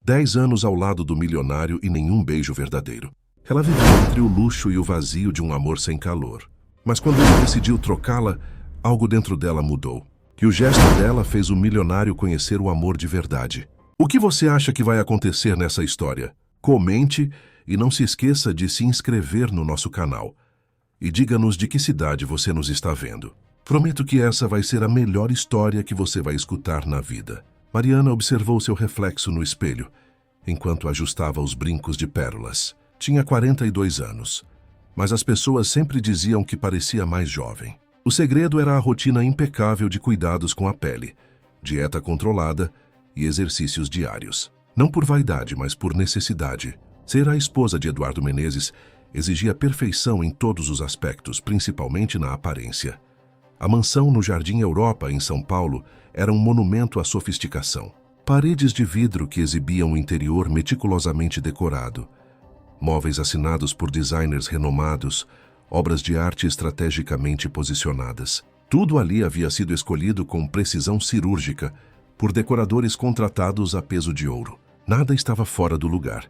10 anos ao lado do milionário e nenhum beijo verdadeiro. Ela vivia entre o luxo e o vazio de um amor sem calor. Mas quando ele decidiu trocá-la, algo dentro dela mudou. E o gesto dela fez o milionário conhecer o amor de verdade. O que você acha que vai acontecer nessa história? Comente e não se esqueça de se inscrever no nosso canal. E diga-nos de que cidade você nos está vendo. Prometo que essa vai ser a melhor história que você vai escutar na vida. Mariana observou seu reflexo no espelho, enquanto ajustava os brincos de pérolas. Tinha 42 anos, mas as pessoas sempre diziam que parecia mais jovem. O segredo era a rotina impecável de cuidados com a pele, dieta controlada e exercícios diários. Não por vaidade, mas por necessidade. Ser a esposa de Eduardo Menezes exigia perfeição em todos os aspectos, principalmente na aparência. A mansão no Jardim Europa, em São Paulo, era um monumento à sofisticação. Paredes de vidro que exibiam o interior meticulosamente decorado. Móveis assinados por designers renomados, obras de arte estrategicamente posicionadas. Tudo ali havia sido escolhido com precisão cirúrgica por decoradores contratados a peso de ouro. Nada estava fora do lugar.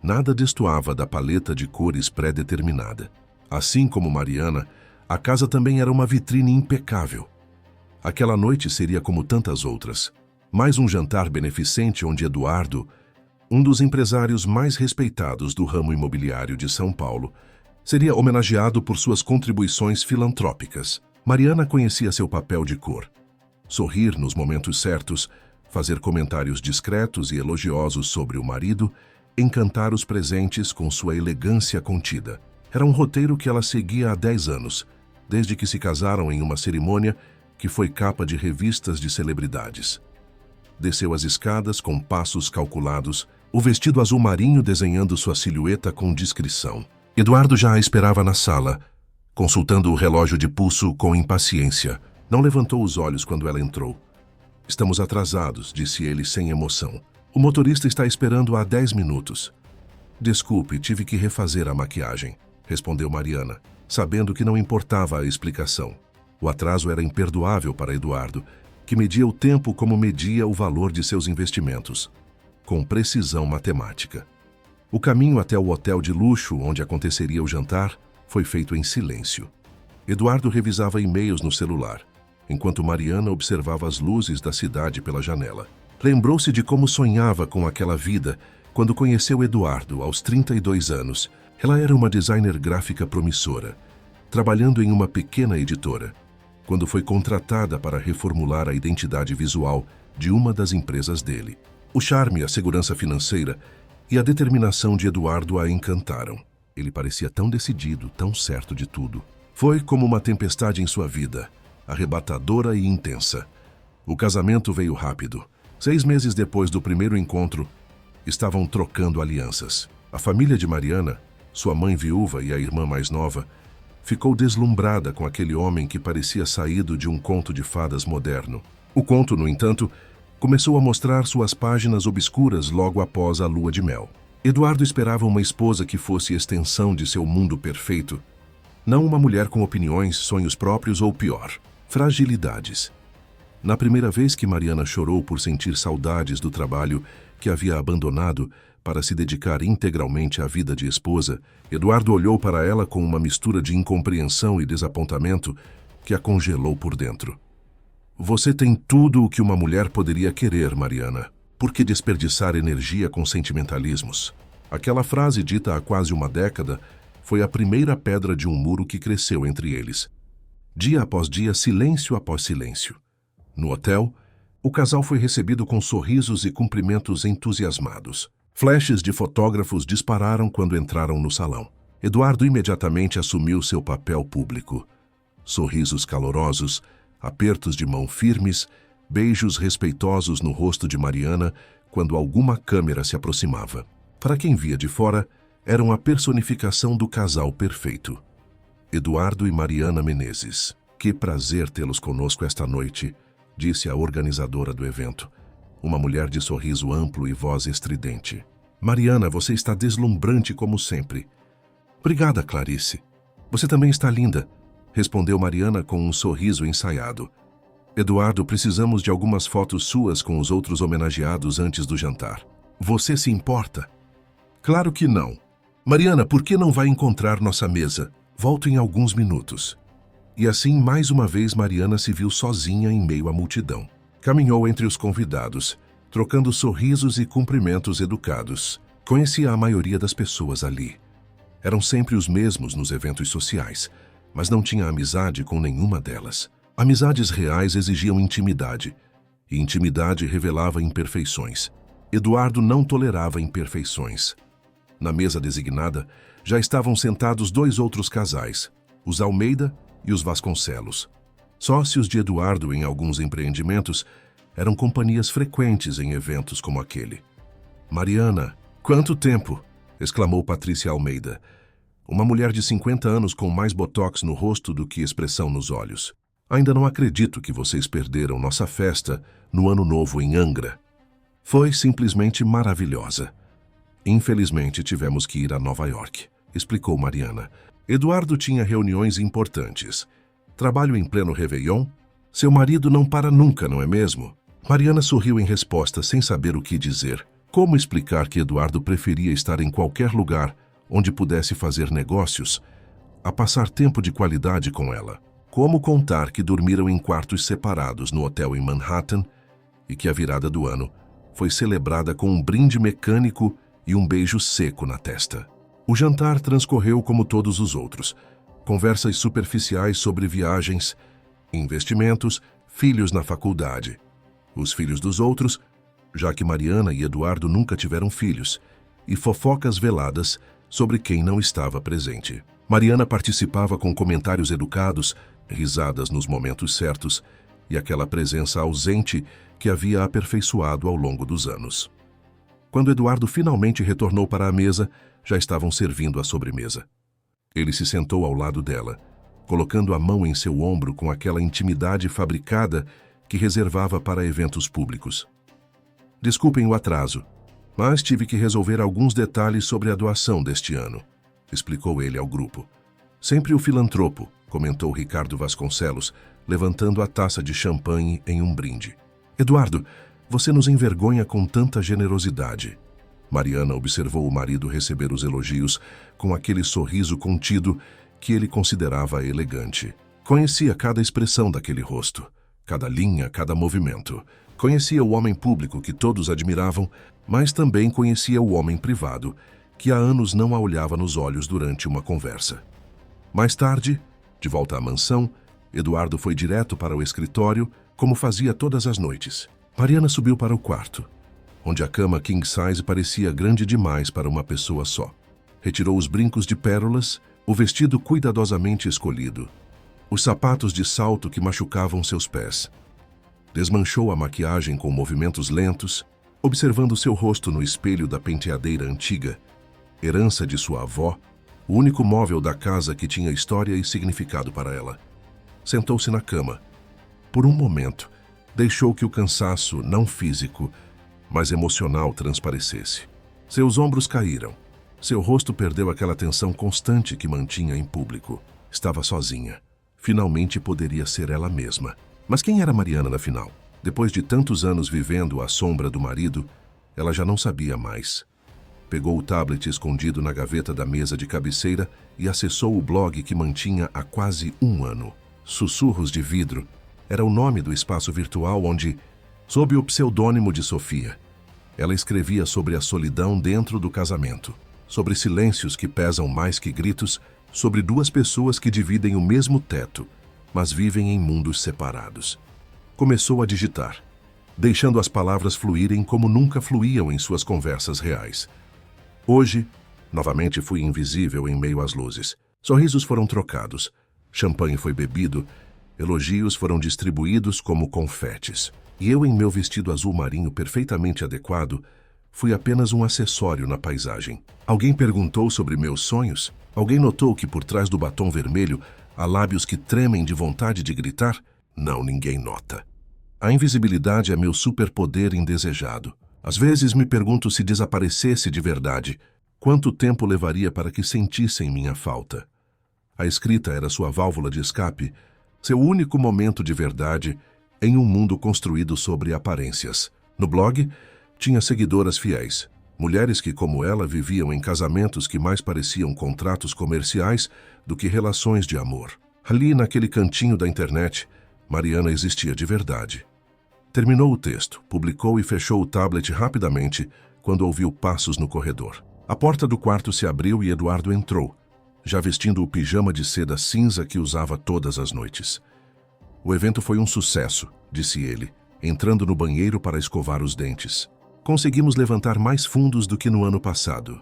Nada destoava da paleta de cores pré-determinada. Assim como Mariana, a casa também era uma vitrine impecável. Aquela noite seria como tantas outras. Mais um jantar beneficente onde Eduardo, um dos empresários mais respeitados do ramo imobiliário de São Paulo, seria homenageado por suas contribuições filantrópicas. Mariana conhecia seu papel de cor. Sorrir nos momentos certos, fazer comentários discretos e elogiosos sobre o marido, encantar os presentes com sua elegância contida. Era um roteiro que ela seguia há 10 anos, desde que se casaram em uma cerimônia que foi capa de revistas de celebridades. Desceu as escadas com passos calculados, o vestido azul marinho desenhando sua silhueta com discrição. Eduardo já a esperava na sala, consultando o relógio de pulso com impaciência. Não levantou os olhos quando ela entrou. "Estamos atrasados", disse ele sem emoção. "O motorista está esperando há 10 minutos. "Desculpe, tive que refazer a maquiagem", respondeu Mariana, sabendo que não importava a explicação. O atraso era imperdoável para Eduardo, que media o tempo como media o valor de seus investimentos, com precisão matemática. O caminho até o hotel de luxo, onde aconteceria o jantar, foi feito em silêncio. Eduardo revisava e-mails no celular, enquanto Mariana observava as luzes da cidade pela janela. Lembrou-se de como sonhava com aquela vida quando conheceu Eduardo aos 32 anos. Ela era uma designer gráfica promissora, trabalhando em uma pequena editora, quando foi contratada para reformular a identidade visual de uma das empresas dele. O charme, a segurança financeira e a determinação de Eduardo a encantaram. Ele parecia tão decidido, tão certo de tudo. Foi como uma tempestade em sua vida, arrebatadora e intensa. O casamento veio rápido. 6 meses depois do primeiro encontro, estavam trocando alianças. A família de Mariana, sua mãe viúva e a irmã mais nova, ficou deslumbrada com aquele homem que parecia saído de um conto de fadas moderno. O conto, no entanto, começou a mostrar suas páginas obscuras logo após a lua de mel. Eduardo esperava uma esposa que fosse extensão de seu mundo perfeito, não uma mulher com opiniões, sonhos próprios ou, pior, fragilidades. Na primeira vez que Mariana chorou por sentir saudades do trabalho que havia abandonado para se dedicar integralmente à vida de esposa, Eduardo olhou para ela com uma mistura de incompreensão e desapontamento que a congelou por dentro. "Você tem tudo o que uma mulher poderia querer, Mariana. Por que desperdiçar energia com sentimentalismos?" Aquela frase, dita há quase uma década, foi a primeira pedra de um muro que cresceu entre eles. Dia após dia, silêncio após silêncio. No hotel, o casal foi recebido com sorrisos e cumprimentos entusiasmados. Flashes de fotógrafos dispararam quando entraram no salão. Eduardo imediatamente assumiu seu papel público. Sorrisos calorosos, apertos de mão firmes, beijos respeitosos no rosto de Mariana quando alguma câmera se aproximava. Para quem via de fora, eram a personificação do casal perfeito. Eduardo e Mariana Menezes. "Que prazer tê-los conosco esta noite", disse a organizadora do evento, uma mulher de sorriso amplo e voz estridente. "Mariana, você está deslumbrante como sempre." "Obrigada, Clarice. Você também está linda", respondeu Mariana com um sorriso ensaiado. "Eduardo, precisamos de algumas fotos suas com os outros homenageados antes do jantar." Você se importa? Claro que não. Mariana, por que não vai encontrar nossa mesa? Volto em alguns minutos. E assim, mais uma vez, Mariana se viu sozinha em meio à multidão. Caminhou entre os convidados, trocando sorrisos e cumprimentos educados. Conhecia a maioria das pessoas ali. Eram sempre os mesmos nos eventos sociais, mas não tinha amizade com nenhuma delas. Amizades reais exigiam intimidade, e intimidade revelava imperfeições. Eduardo não tolerava imperfeições. Na mesa designada, já estavam sentados 2 outros casais, os Almeida e os Vasconcelos. Sócios de Eduardo em alguns empreendimentos, eram companhias frequentes em eventos como aquele. Mariana, quanto tempo! Exclamou Patrícia Almeida, uma mulher de 50 anos com mais botox no rosto do que expressão nos olhos. Ainda não acredito que vocês perderam nossa festa no Ano Novo em Angra. Foi simplesmente maravilhosa. Infelizmente, tivemos que ir a Nova York, explicou Mariana. Eduardo tinha reuniões importantes. Trabalho em pleno Réveillon? Seu marido não para nunca, não é mesmo? Mariana sorriu em resposta, sem saber o que dizer. Como explicar que Eduardo preferia estar em qualquer lugar onde pudesse fazer negócios, a passar tempo de qualidade com ela? Como contar que dormiram em quartos separados no hotel em Manhattan e que a virada do ano foi celebrada com um brinde mecânico e um beijo seco na testa? O jantar transcorreu como todos os outros. Conversas superficiais sobre viagens, investimentos, filhos na faculdade. Os filhos dos outros, já que Mariana e Eduardo nunca tiveram filhos, e fofocas veladas sobre quem não estava presente. Mariana participava com comentários educados, risadas nos momentos certos e aquela presença ausente que havia aperfeiçoado ao longo dos anos. Quando Eduardo finalmente retornou para a mesa, já estavam servindo a sobremesa. Ele se sentou ao lado dela, colocando a mão em seu ombro com aquela intimidade fabricada que reservava para eventos públicos. Desculpem o atraso, mas tive que resolver alguns detalhes sobre a doação deste ano, explicou ele ao grupo. Sempre o filantropo, comentou Ricardo Vasconcelos, levantando a taça de champanhe em um brinde. Eduardo, você nos envergonha com tanta generosidade. Mariana observou o marido receber os elogios com aquele sorriso contido que ele considerava elegante. Conhecia cada expressão daquele rosto, cada linha, cada movimento. Conhecia o homem público que todos admiravam, mas também conhecia o homem privado, que há anos não a olhava nos olhos durante uma conversa. Mais tarde, de volta à mansão, Eduardo foi direto para o escritório, como fazia todas as noites. Mariana subiu para o quarto, onde a cama king size parecia grande demais para uma pessoa só. Retirou os brincos de pérolas, o vestido cuidadosamente escolhido, os sapatos de salto que machucavam seus pés. Desmanchou a maquiagem com movimentos lentos, observando seu rosto no espelho da penteadeira antiga, herança de sua avó, o único móvel da casa que tinha história e significado para ela. Sentou-se na cama. Por um momento, deixou que o cansaço, não físico, mas emocional, transparecesse. Seus ombros caíram. Seu rosto perdeu aquela tensão constante que mantinha em público. Estava sozinha. Finalmente poderia ser ela mesma. Mas quem era Mariana, afinal? Depois de tantos anos vivendo à sombra do marido, ela já não sabia mais. Pegou o tablet escondido na gaveta da mesa de cabeceira e acessou o blog que mantinha há quase um ano. Sussurros de Vidro era o nome do espaço virtual onde, sob o pseudônimo de Sofia, ela escrevia sobre a solidão dentro do casamento, sobre silêncios que pesam mais que gritos, sobre 2 pessoas que dividem o mesmo teto, mas vivem em mundos separados. Começou a digitar, deixando as palavras fluírem como nunca fluíam em suas conversas reais. Hoje, novamente fui invisível em meio às luzes. Sorrisos foram trocados, champanhe foi bebido, elogios foram distribuídos como confetes. E eu, em meu vestido azul marinho perfeitamente adequado, fui apenas um acessório na paisagem. Alguém perguntou sobre meus sonhos? Alguém notou que por trás do batom vermelho há lábios que tremem de vontade de gritar? Não, ninguém nota. A invisibilidade é meu superpoder indesejado. Às vezes me pergunto se desaparecesse de verdade, quanto tempo levaria para que sentissem minha falta. A escrita era sua válvula de escape, seu único momento de verdade em um mundo construído sobre aparências. No blog, Tinha seguidoras fiéis, mulheres que, como ela, viviam em casamentos que mais pareciam contratos comerciais do que relações de amor. Ali, naquele cantinho da internet, Mariana existia de verdade. Terminou o texto, publicou e fechou o tablet rapidamente quando ouviu passos no corredor. A porta do quarto se abriu e Eduardo entrou, já vestindo o pijama de seda cinza que usava todas as noites. O evento foi um sucesso, disse ele, entrando no banheiro para escovar os dentes. Conseguimos levantar mais fundos do que no ano passado.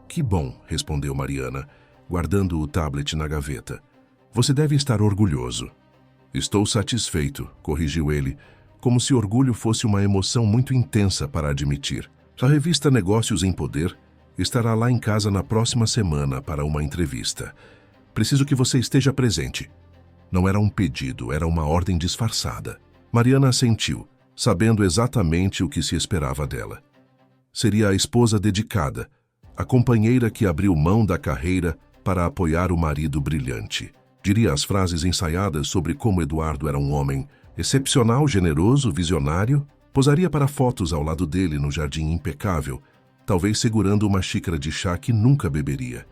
Que bom, respondeu Mariana, guardando o tablet na gaveta. Você deve estar orgulhoso. Estou satisfeito, corrigiu ele, como se orgulho fosse uma emoção muito intensa para admitir. A revista Negócios em Poder estará lá em casa na próxima semana para uma entrevista. Preciso que você esteja presente. Não era um pedido, era uma ordem disfarçada. Mariana assentiu, sabendo exatamente o que se esperava dela. Seria a esposa dedicada, a companheira que abriu mão da carreira para apoiar o marido brilhante. Diria as frases ensaiadas sobre como Eduardo era um homem excepcional, generoso, visionário. Posaria para fotos ao lado dele no jardim impecável, talvez segurando uma xícara de chá que nunca beberia.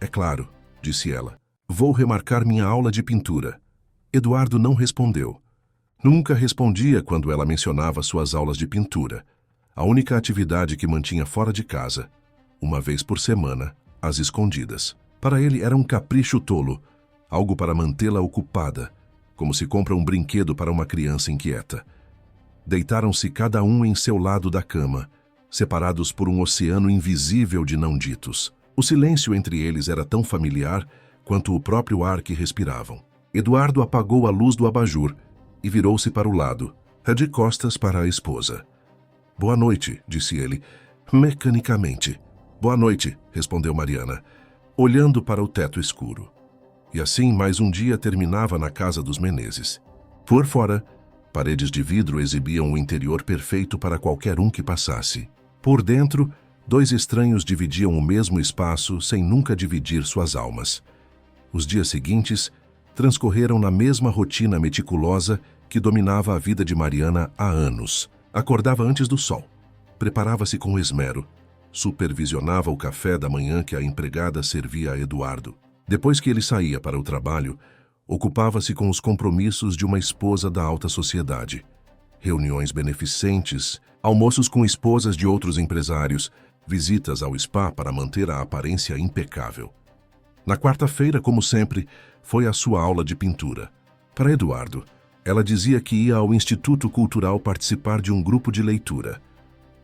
É claro, disse ela. Vou remarcar minha aula de pintura. Eduardo não respondeu. Nunca respondia quando ela mencionava suas aulas de pintura, a única atividade que mantinha fora de casa, uma vez por semana, às escondidas. Para ele era um capricho tolo, algo para mantê-la ocupada, como se compra um brinquedo para uma criança inquieta. Deitaram-se cada um em seu lado da cama, separados por um oceano invisível de não ditos. O silêncio entre eles era tão familiar quanto o próprio ar que respiravam. Eduardo apagou a luz do abajur e virou-se para o lado, de costas para a esposa. Boa noite, disse ele, mecanicamente. Boa noite, respondeu Mariana, olhando para o teto escuro. E assim mais um dia terminava na casa dos Menezes. Por fora, paredes de vidro exibiam o interior perfeito para qualquer um que passasse. Por dentro, dois estranhos dividiam o mesmo espaço sem nunca dividir suas almas. Os dias seguintes transcorreram na mesma rotina meticulosa que dominava a vida de Mariana há anos. Acordava antes do sol, preparava-se com esmero, supervisionava o café da manhã que a empregada servia a Eduardo. Depois que ele saía para o trabalho, ocupava-se com os compromissos de uma esposa da alta sociedade. Reuniões beneficentes, almoços com esposas de outros empresários, visitas ao spa para manter a aparência impecável. Na quarta-feira, como sempre, foi a sua aula de pintura. Para Eduardo, ela dizia que ia ao Instituto Cultural participar de um grupo de leitura.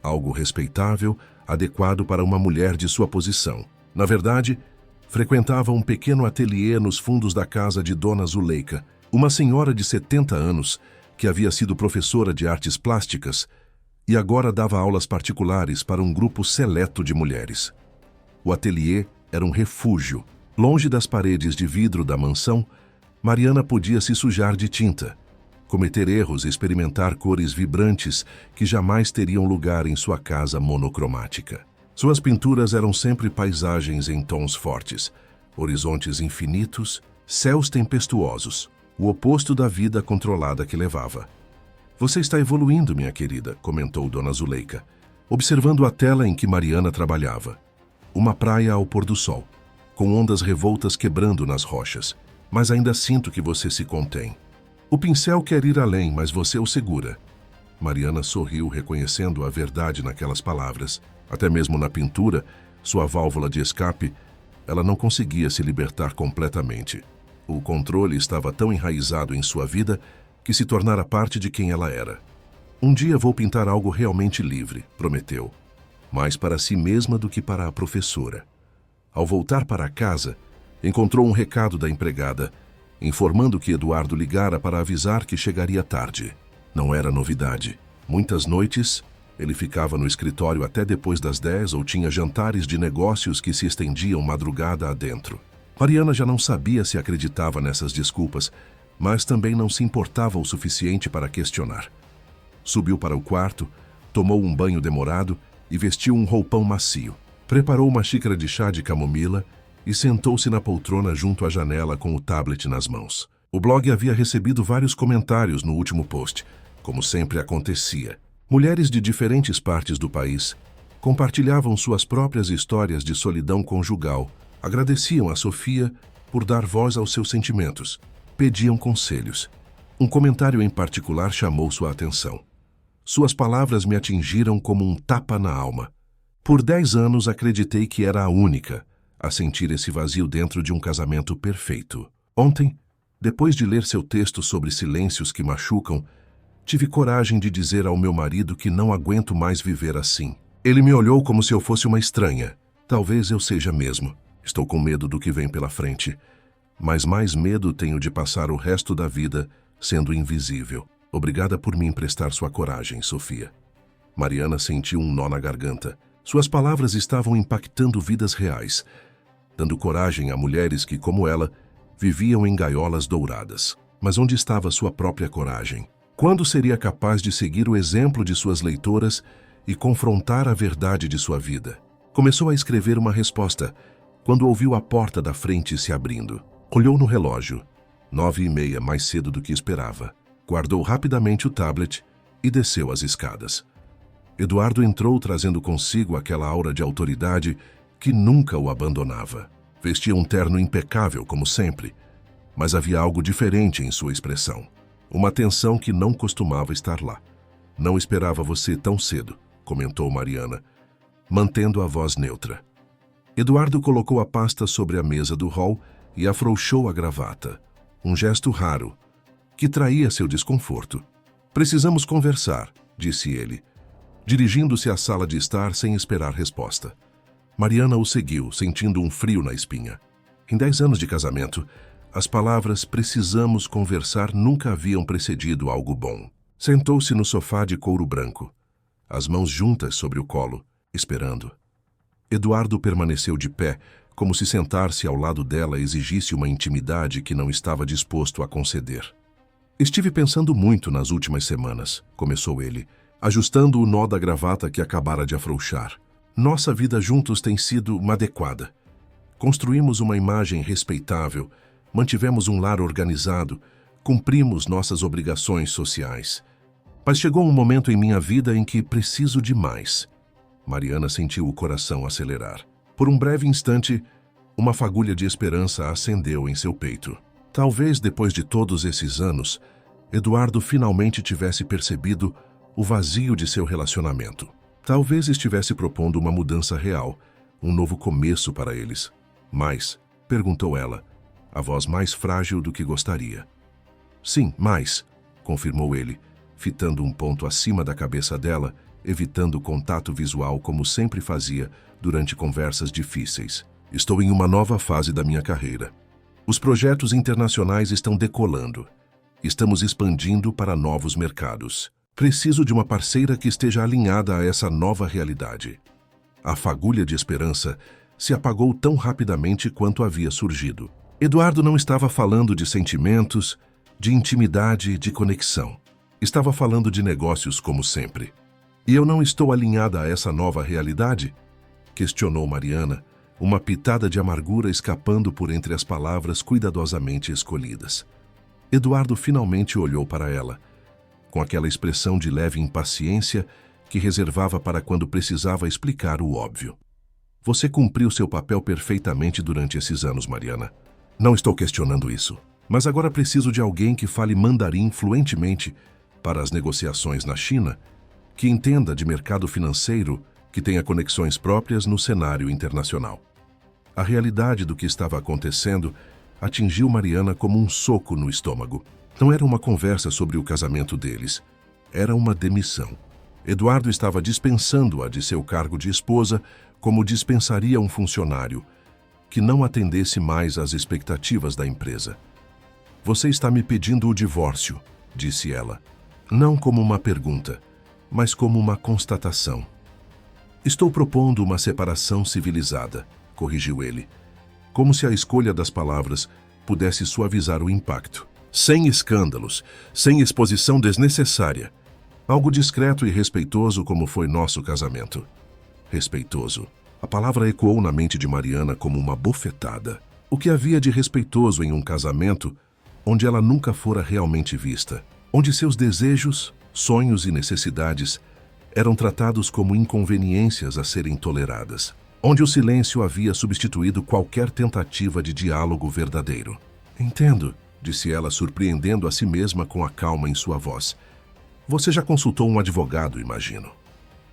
Algo respeitável, adequado para uma mulher de sua posição. Na verdade, frequentava um pequeno ateliê nos fundos da casa de Dona Zuleika, uma senhora de 70 anos que havia sido professora de artes plásticas e agora dava aulas particulares para um grupo seleto de mulheres. O ateliê era um refúgio. Longe das paredes de vidro da mansão, Mariana podia se sujar de tinta, cometer erros e experimentar cores vibrantes que jamais teriam lugar em sua casa monocromática. Suas pinturas eram sempre paisagens em tons fortes, horizontes infinitos, céus tempestuosos, o oposto da vida controlada que levava. Você está evoluindo, minha querida, comentou Dona Zuleika, observando a tela em que Mariana trabalhava. Uma praia ao pôr do sol, com ondas revoltas quebrando nas rochas, mas ainda sinto que você se contém. O pincel quer ir além, mas você o segura. Mariana sorriu, reconhecendo a verdade naquelas palavras. Até mesmo na pintura, sua válvula de escape, ela não conseguia se libertar completamente. O controle estava tão enraizado em sua vida que se tornara parte de quem ela era. Um dia vou pintar algo realmente livre, prometeu, mais para si mesma do que para a professora. Ao voltar para casa, encontrou um recado da empregada, informando que Eduardo ligara para avisar que chegaria tarde. Não era novidade. Muitas noites, ele ficava no escritório até depois das 10 ou tinha jantares de negócios que se estendiam madrugada adentro. Mariana já não sabia se acreditava nessas desculpas, mas também não se importava o suficiente para questionar. Subiu para o quarto, tomou um banho demorado e vestiu um roupão macio. Preparou uma xícara de chá de camomila e sentou-se na poltrona junto à janela com o tablet nas mãos. O blog havia recebido vários comentários no último post, como sempre acontecia. Mulheres de diferentes partes do país compartilhavam suas próprias histórias de solidão conjugal, agradeciam a Sofia por dar voz aos seus sentimentos, pediam conselhos. Um comentário em particular chamou sua atenção. Suas palavras me atingiram como um tapa na alma. Por 10 anos acreditei que era a única a sentir esse vazio dentro de um casamento perfeito. Ontem, depois de ler seu texto sobre silêncios que machucam, tive coragem de dizer ao meu marido que não aguento mais viver assim. Ele me olhou como se eu fosse uma estranha. Talvez eu seja mesmo. Estou com medo do que vem pela frente. Mas mais medo tenho de passar o resto da vida sendo invisível. Obrigada por me emprestar sua coragem, Sofia. Mariana sentiu um nó na garganta. Suas palavras estavam impactando vidas reais, dando coragem a mulheres que, como ela, viviam em gaiolas douradas. Mas onde estava sua própria coragem? Quando seria capaz de seguir o exemplo de suas leitoras e confrontar a verdade de sua vida? Começou a escrever uma resposta, quando ouviu a porta da frente se abrindo. Olhou no relógio. 9h30, mais cedo do que esperava. Guardou rapidamente o tablet e desceu as escadas. Eduardo entrou trazendo consigo aquela aura de autoridade que nunca o abandonava. Vestia um terno impecável, como sempre, mas havia algo diferente em sua expressão. Uma tensão que não costumava estar lá. Não esperava você tão cedo, comentou Mariana, mantendo a voz neutra. Eduardo colocou a pasta sobre a mesa do hall e afrouxou a gravata. Um gesto raro, que traía seu desconforto. Precisamos conversar, disse ele, dirigindo-se à sala de estar sem esperar resposta. Mariana o seguiu, sentindo um frio na espinha. Em 10 anos de casamento, as palavras "precisamos conversar" nunca haviam precedido algo bom. Sentou-se no sofá de couro branco, as mãos juntas sobre o colo, esperando. Eduardo permaneceu de pé, como se sentar-se ao lado dela exigisse uma intimidade que não estava disposto a conceder. Estive pensando muito nas últimas semanas, começou ele, ajustando o nó da gravata que acabara de afrouxar. Nossa vida juntos tem sido uma adequada. Construímos uma imagem respeitável, mantivemos um lar organizado, cumprimos nossas obrigações sociais. Mas chegou um momento em minha vida em que preciso de mais. Mariana sentiu o coração acelerar. Por um breve instante, uma fagulha de esperança acendeu em seu peito. Talvez, depois de todos esses anos, Eduardo finalmente tivesse percebido o vazio de seu relacionamento. Talvez estivesse propondo uma mudança real, um novo começo para eles. Mais? Perguntou ela, a voz mais frágil do que gostaria. Sim, mais, confirmou ele, fitando um ponto acima da cabeça dela, evitando contato visual como sempre fazia durante conversas difíceis. Estou em uma nova fase da minha carreira. Os projetos internacionais estão decolando. Estamos expandindo para novos mercados. Preciso de uma parceira que esteja alinhada a essa nova realidade. A fagulha de esperança se apagou tão rapidamente quanto havia surgido. Eduardo não estava falando de sentimentos, de intimidade, de conexão. Estava falando de negócios como sempre. E eu não estou alinhada a essa nova realidade? Questionou Mariana, uma pitada de amargura escapando por entre as palavras cuidadosamente escolhidas. Eduardo finalmente olhou para ela, com aquela expressão de leve impaciência que reservava para quando precisava explicar o óbvio. Você cumpriu seu papel perfeitamente durante esses anos, Mariana. Não estou questionando isso, mas agora preciso de alguém que fale mandarim fluentemente para as negociações na China, que entenda de mercado financeiro, que tenha conexões próprias no cenário internacional. A realidade do que estava acontecendo atingiu Mariana como um soco no estômago. Não era uma conversa sobre o casamento deles. Era uma demissão. Eduardo estava dispensando-a de seu cargo de esposa como dispensaria um funcionário que não atendesse mais às expectativas da empresa. Você está me pedindo o divórcio, disse ela. Não como uma pergunta, mas como uma constatação. Estou propondo uma separação civilizada, corrigiu ele, como se a escolha das palavras pudesse suavizar o impacto. Sem escândalos, sem exposição desnecessária. Algo discreto e respeitoso como foi nosso casamento. Respeitoso. A palavra ecoou na mente de Mariana como uma bofetada. O que havia de respeitoso em um casamento onde ela nunca fora realmente vista? Onde seus desejos, sonhos e necessidades eram tratados como inconveniências a serem toleradas, onde o silêncio havia substituído qualquer tentativa de diálogo verdadeiro. Entendo, disse ela, surpreendendo a si mesma com a calma em sua voz. Você já consultou um advogado, imagino.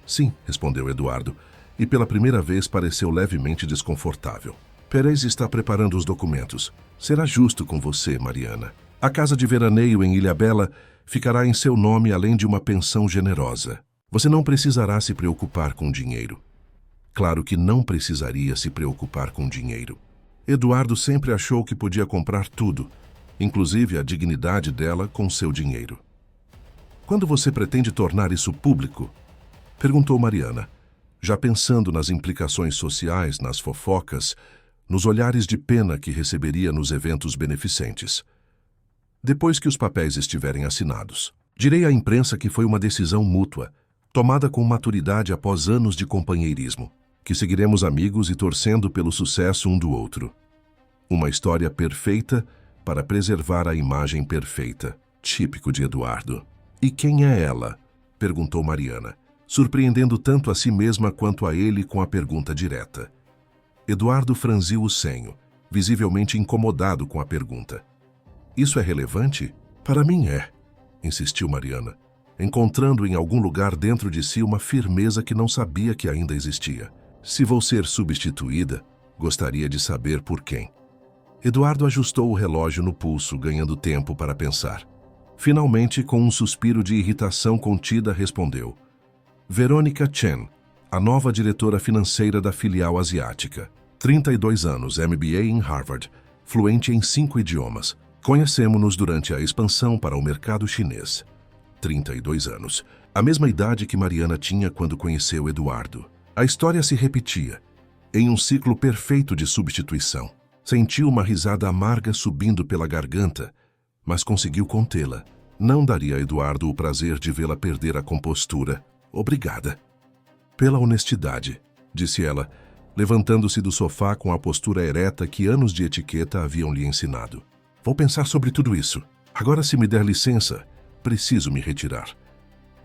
Sim, respondeu Eduardo, e pela primeira vez pareceu levemente desconfortável. Pérez está preparando os documentos. Será justo com você, Mariana. A casa de veraneio em Ilhabela ficará em seu nome além de uma pensão generosa. Você não precisará se preocupar com dinheiro. Claro que não precisaria se preocupar com dinheiro. Eduardo sempre achou que podia comprar tudo, inclusive a dignidade dela, com seu dinheiro. Quando você pretende tornar isso público? Perguntou Mariana, já pensando nas implicações sociais, nas fofocas, nos olhares de pena que receberia nos eventos beneficentes. Depois que os papéis estiverem assinados. Direi à imprensa que foi uma decisão mútua, tomada com maturidade após anos de companheirismo, que seguiremos amigos e torcendo pelo sucesso um do outro. Uma história perfeita para preservar a imagem perfeita, típico de Eduardo. E quem é ela? Perguntou Mariana, surpreendendo tanto a si mesma quanto a ele com a pergunta direta. Eduardo franziu o senho, visivelmente incomodado com a pergunta. Isso é relevante? Para mim é, insistiu Mariana, encontrando em algum lugar dentro de si uma firmeza que não sabia que ainda existia. Se vou ser substituída, gostaria de saber por quem. Eduardo ajustou o relógio no pulso, ganhando tempo para pensar. Finalmente, com um suspiro de irritação contida, respondeu. Verônica Chen, a nova diretora financeira da filial asiática. 32 anos, MBA em Harvard, fluente em 5 idiomas. Conhecemos-nos durante a expansão para o mercado chinês. 32 anos, a mesma idade que Mariana tinha quando conheceu Eduardo. A história se repetia, em um ciclo perfeito de substituição. Sentiu uma risada amarga subindo pela garganta, mas conseguiu contê-la. Não daria a Eduardo o prazer de vê-la perder a compostura. Obrigada. Pela honestidade, disse ela, levantando-se do sofá com a postura ereta que anos de etiqueta haviam lhe ensinado. Vou pensar sobre tudo isso. Agora, se me der licença, preciso me retirar.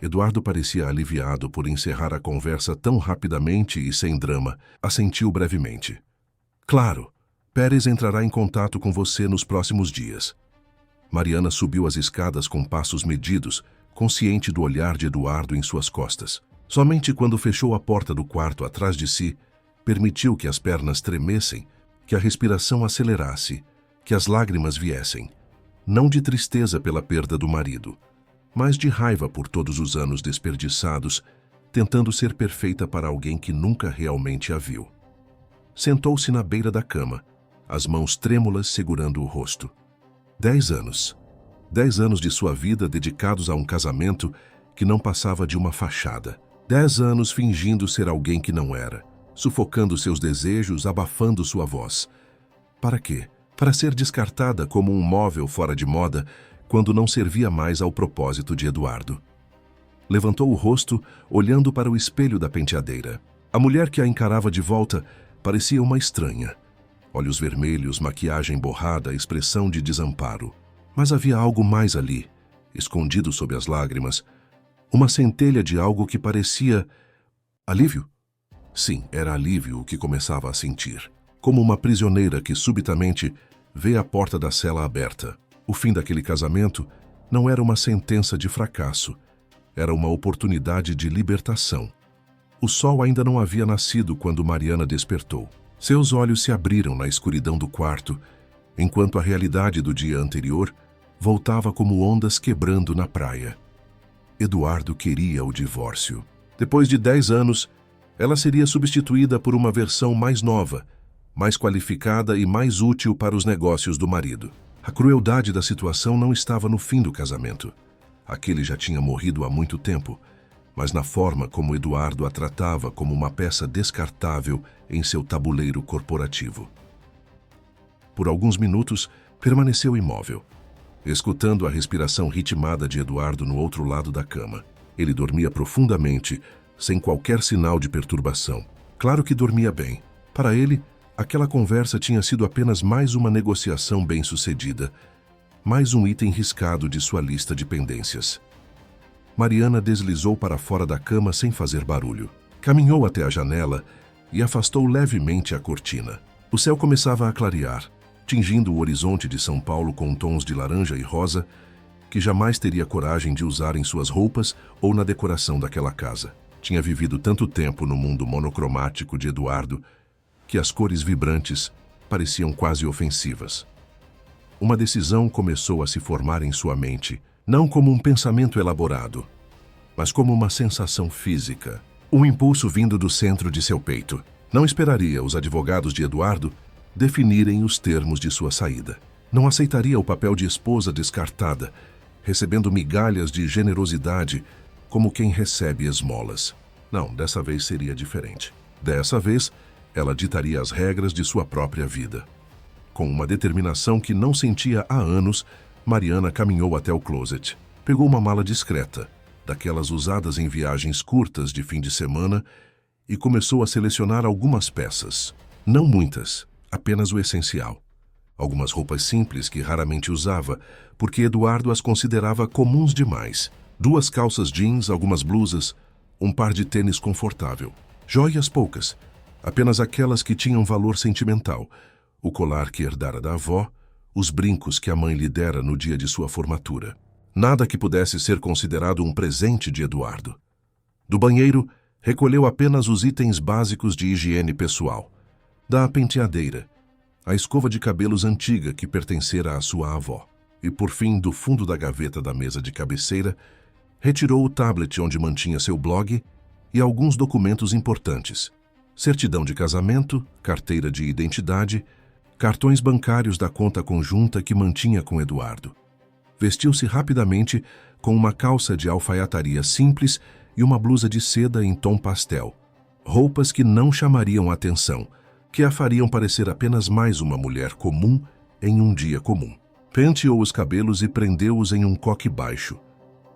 Eduardo parecia aliviado por encerrar a conversa tão rapidamente e sem drama. Assentiu brevemente. Claro, Pérez entrará em contato com você nos próximos dias. Mariana subiu as escadas com passos medidos, consciente do olhar de Eduardo em suas costas. Somente quando fechou a porta do quarto atrás de si, permitiu que as pernas tremessem, que a respiração acelerasse, que as lágrimas viessem, não de tristeza pela perda do marido, mas de raiva por todos os anos desperdiçados, tentando ser perfeita para alguém que nunca realmente a viu. Sentou-se na beira da cama, as mãos trêmulas segurando o rosto. 10 anos. 10 anos de sua vida dedicados a um casamento que não passava de uma fachada. 10 anos fingindo ser alguém que não era, sufocando seus desejos, abafando sua voz. Para quê? Para ser descartada como um móvel fora de moda quando não servia mais ao propósito de Eduardo. Levantou o rosto, olhando para o espelho da penteadeira. A mulher que a encarava de volta parecia uma estranha. Olhos vermelhos, maquiagem borrada, expressão de desamparo. Mas havia algo mais ali, escondido sob as lágrimas. Uma centelha de algo que parecia... alívio? Sim, era alívio o que começava a sentir. Como uma prisioneira que subitamente vê a porta da cela aberta. O fim daquele casamento não era uma sentença de fracasso. Era uma oportunidade de libertação. O sol ainda não havia nascido quando Mariana despertou. Seus olhos se abriram na escuridão do quarto, enquanto a realidade do dia anterior voltava como ondas quebrando na praia. Eduardo queria o divórcio. Depois de 10 anos, ela seria substituída por uma versão mais nova, mais qualificada e mais útil para os negócios do marido. A crueldade da situação não estava no fim do casamento. Aquele já tinha morrido há muito tempo, mas na forma como Eduardo a tratava como uma peça descartável em seu tabuleiro corporativo. Por alguns minutos, permaneceu imóvel, escutando a respiração ritmada de Eduardo no outro lado da cama. Ele dormia profundamente, sem qualquer sinal de perturbação. Claro que dormia bem. Para ele, aquela conversa tinha sido apenas mais uma negociação bem-sucedida, mais um item riscado de sua lista de pendências. Mariana deslizou para fora da cama sem fazer barulho. Caminhou até a janela e afastou levemente a cortina. O céu começava a clarear, tingindo o horizonte de São Paulo com tons de laranja e rosa que jamais teria coragem de usar em suas roupas ou na decoração daquela casa. Tinha vivido tanto tempo no mundo monocromático de Eduardo que as cores vibrantes pareciam quase ofensivas. Uma decisão começou a se formar em sua mente, não como um pensamento elaborado, mas como uma sensação física. Um impulso vindo do centro de seu peito. Não esperaria os advogados de Eduardo definirem os termos de sua saída. Não aceitaria o papel de esposa descartada, recebendo migalhas de generosidade como quem recebe esmolas. Não, dessa vez seria diferente. Dessa vez, ela ditaria as regras de sua própria vida. Com uma determinação que não sentia há anos, Mariana caminhou até o closet. Pegou uma mala discreta, daquelas usadas em viagens curtas de fim de semana, e começou a selecionar algumas peças. Não muitas, apenas o essencial. Algumas roupas simples que raramente usava, porque Eduardo as considerava comuns demais. 2 calças jeans, algumas blusas, um par de tênis confortável. Joias poucas, apenas aquelas que tinham valor sentimental. O colar que herdara da avó, os brincos que a mãe lhe dera no dia de sua formatura. Nada que pudesse ser considerado um presente de Eduardo. Do banheiro, recolheu apenas os itens básicos de higiene pessoal. Da penteadeira, a escova de cabelos antiga que pertencera à sua avó. E, por fim, do fundo da gaveta da mesa de cabeceira, retirou o tablet onde mantinha seu blog e alguns documentos importantes. Certidão de casamento, carteira de identidade, cartões bancários da conta conjunta que mantinha com Eduardo. Vestiu-se rapidamente com uma calça de alfaiataria simples e uma blusa de seda em tom pastel. Roupas que não chamariam atenção, que a fariam parecer apenas mais uma mulher comum em um dia comum. Penteou os cabelos e prendeu-os em um coque baixo.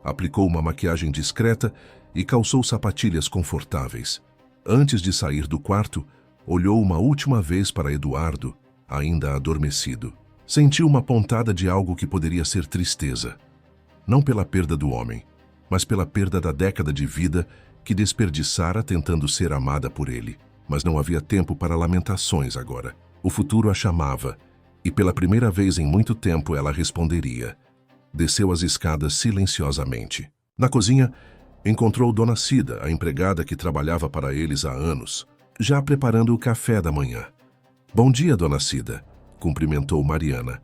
Aplicou uma maquiagem discreta e calçou sapatilhas confortáveis. Antes de sair do quarto, olhou uma última vez para Eduardo, ainda adormecido. Sentiu uma pontada de algo que poderia ser tristeza. Não pela perda do homem, mas pela perda da década de vida que desperdiçara tentando ser amada por ele. Mas não havia tempo para lamentações agora. O futuro a chamava, e pela primeira vez em muito tempo ela responderia. Desceu as escadas silenciosamente. Na cozinha, encontrou Dona Cida, a empregada que trabalhava para eles há anos, já preparando o café da manhã. Bom dia, Dona Cida, cumprimentou Mariana,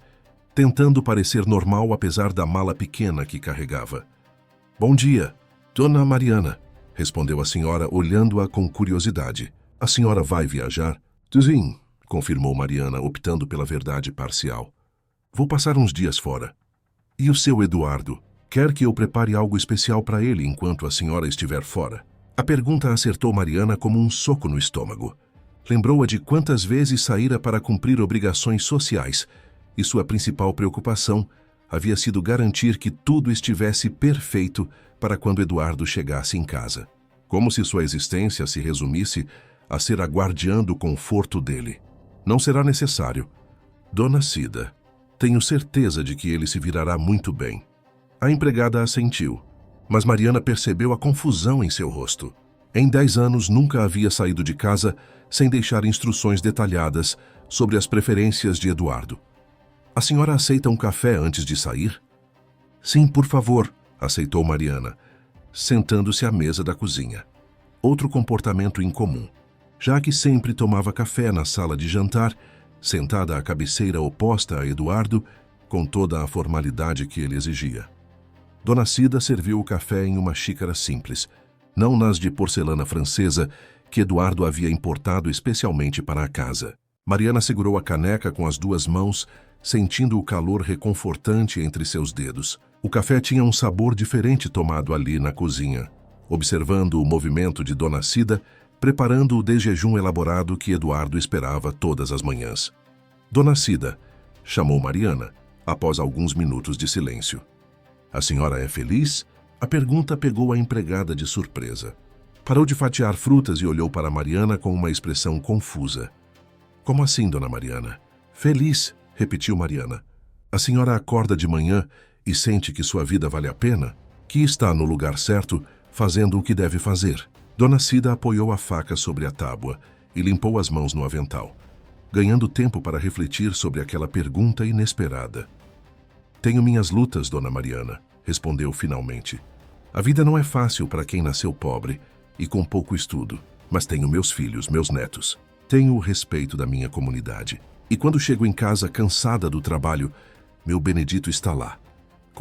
tentando parecer normal apesar da mala pequena que carregava. Bom dia, Dona Mariana, respondeu a senhora olhando-a com curiosidade. A senhora vai viajar? Sim, confirmou Mariana, optando pela verdade parcial. Vou passar uns dias fora. E o seu Eduardo? Quer que eu prepare algo especial para ele enquanto a senhora estiver fora? A pergunta acertou Mariana como um soco no estômago. Lembrou-a de quantas vezes saíra para cumprir obrigações sociais, e sua principal preocupação havia sido garantir que tudo estivesse perfeito para quando Eduardo chegasse em casa. Como se sua existência se resumisse a ser a guardiã do conforto dele. Não será necessário. Dona Cida, tenho certeza de que ele se virará muito bem. A empregada assentiu, mas Mariana percebeu a confusão em seu rosto. Em 10 anos nunca havia saído de casa sem deixar instruções detalhadas sobre as preferências de Eduardo. A senhora aceita um café antes de sair? Sim, por favor, aceitou Mariana, sentando-se à mesa da cozinha. Outro comportamento incomum, já que sempre tomava café na sala de jantar, sentada à cabeceira oposta a Eduardo, com toda a formalidade que ele exigia. Dona Cida serviu o café em uma xícara simples, não nas de porcelana francesa que Eduardo havia importado especialmente para a casa. Mariana segurou a caneca com as 2 mãos, sentindo o calor reconfortante entre seus dedos. O café tinha um sabor diferente tomado ali na cozinha. Observando o movimento de Dona Cida, preparando o desjejum elaborado que Eduardo esperava todas as manhãs. Dona Cida, chamou Mariana, após alguns minutos de silêncio. A senhora é feliz? A pergunta pegou a empregada de surpresa. Parou de fatiar frutas e olhou para Mariana com uma expressão confusa. Como assim, Dona Mariana? Feliz, repetiu Mariana. A senhora acorda de manhã e sente que sua vida vale a pena? que está no lugar certo, fazendo o que deve fazer. Dona Cida apoiou a faca sobre a tábua e limpou as mãos no avental, ganhando tempo para refletir sobre aquela pergunta inesperada. Tenho minhas lutas, Dona Mariana, respondeu finalmente. A vida não é fácil para quem nasceu pobre e com pouco estudo, mas tenho meus filhos, meus netos. Tenho o respeito da minha comunidade. E quando chego em casa cansada do trabalho, meu Benedito está lá,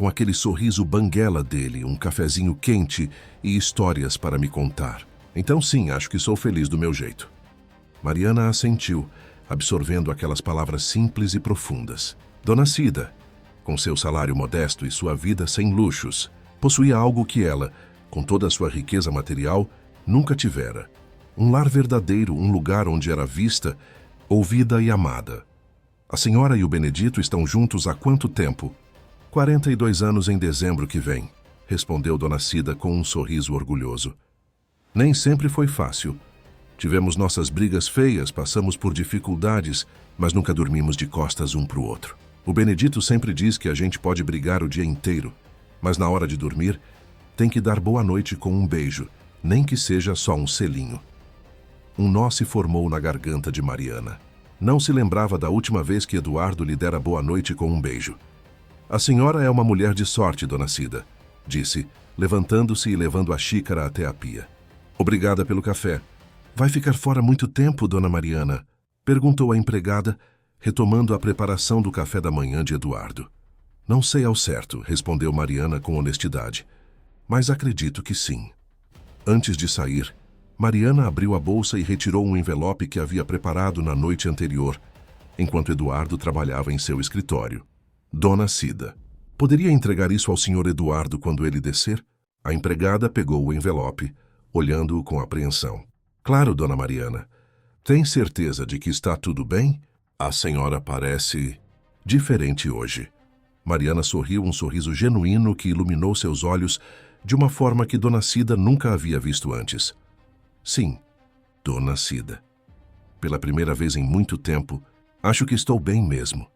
com aquele sorriso banguela dele, um cafezinho quente e histórias para me contar. Então sim, acho que sou feliz do meu jeito. Mariana assentiu, absorvendo aquelas palavras simples e profundas. Dona Cida, com seu salário modesto e sua vida sem luxos, possuía algo que ela, com toda a sua riqueza material, nunca tivera. Um lar verdadeiro, um lugar onde era vista, ouvida e amada. A senhora e o Benedito estão juntos há quanto tempo? 42 anos em dezembro que vem, respondeu Dona Cida com um sorriso orgulhoso. Nem sempre foi fácil. Tivemos nossas brigas feias, passamos por dificuldades, mas nunca dormimos de costas um para o outro. O Benedito sempre diz que a gente pode brigar o dia inteiro, mas na hora de dormir, tem que dar boa noite com um beijo, nem que seja só um selinho. Um nó se formou na garganta de Mariana. Não se lembrava da última vez que Eduardo lhe dera boa noite com um beijo. A senhora é uma mulher de sorte, Dona Cida, disse, levantando-se e levando a xícara até a pia. Obrigada pelo café. Vai ficar fora muito tempo, Dona Mariana? Perguntou a empregada, retomando a preparação do café da manhã de Eduardo. Não sei ao certo, respondeu Mariana com honestidade, mas acredito que sim. Antes de sair, Mariana abriu a bolsa e retirou um envelope que havia preparado na noite anterior, enquanto Eduardo trabalhava em seu escritório. Dona Cida, poderia entregar isso ao senhor Eduardo quando ele descer? A empregada pegou o envelope, olhando-o com apreensão. Claro, Dona Mariana. Tem certeza de que está tudo bem? A senhora parece diferente hoje. Mariana sorriu um sorriso genuíno que iluminou seus olhos de uma forma que Dona Cida nunca havia visto antes. Sim, Dona Cida. Pela primeira vez em muito tempo, acho que estou bem mesmo.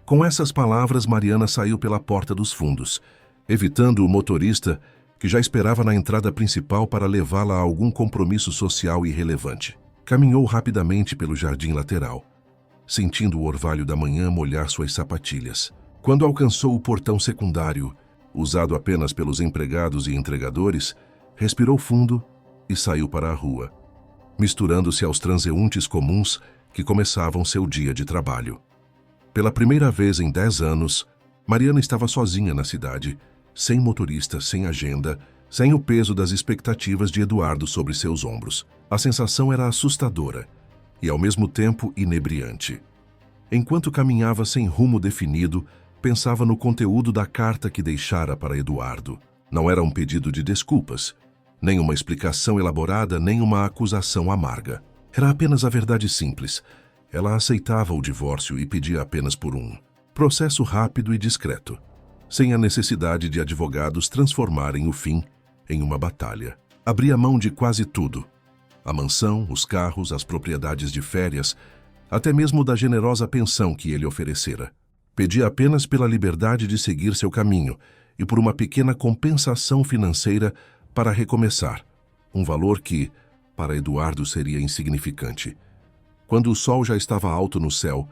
Com essas palavras, Mariana saiu pela porta dos fundos, evitando o motorista que já esperava na entrada principal para levá-la a algum compromisso social irrelevante. Caminhou rapidamente pelo jardim lateral, sentindo o orvalho da manhã molhar suas sapatilhas. Quando alcançou o portão secundário, usado apenas pelos empregados e entregadores, respirou fundo e saiu para a rua, misturando-se aos transeuntes comuns que começavam seu dia de trabalho. Pela primeira vez em 10 anos, Mariana estava sozinha na cidade, sem motorista, sem agenda, sem o peso das expectativas de Eduardo sobre seus ombros. A sensação era assustadora e, ao mesmo tempo, inebriante. Enquanto caminhava sem rumo definido, pensava no conteúdo da carta que deixara para Eduardo. Não era um pedido de desculpas, nem uma explicação elaborada, nem uma acusação amarga. Era apenas a verdade simples. Ela aceitava o divórcio e pedia apenas por um processo rápido e discreto, sem a necessidade de advogados transformarem o fim em uma batalha. Abria mão de quase tudo: a mansão, os carros, as propriedades de férias, até mesmo da generosa pensão que ele oferecera. Pedia apenas pela liberdade de seguir seu caminho e por uma pequena compensação financeira para recomeçar, um valor que, para Eduardo, seria insignificante. Quando o sol já estava alto no céu,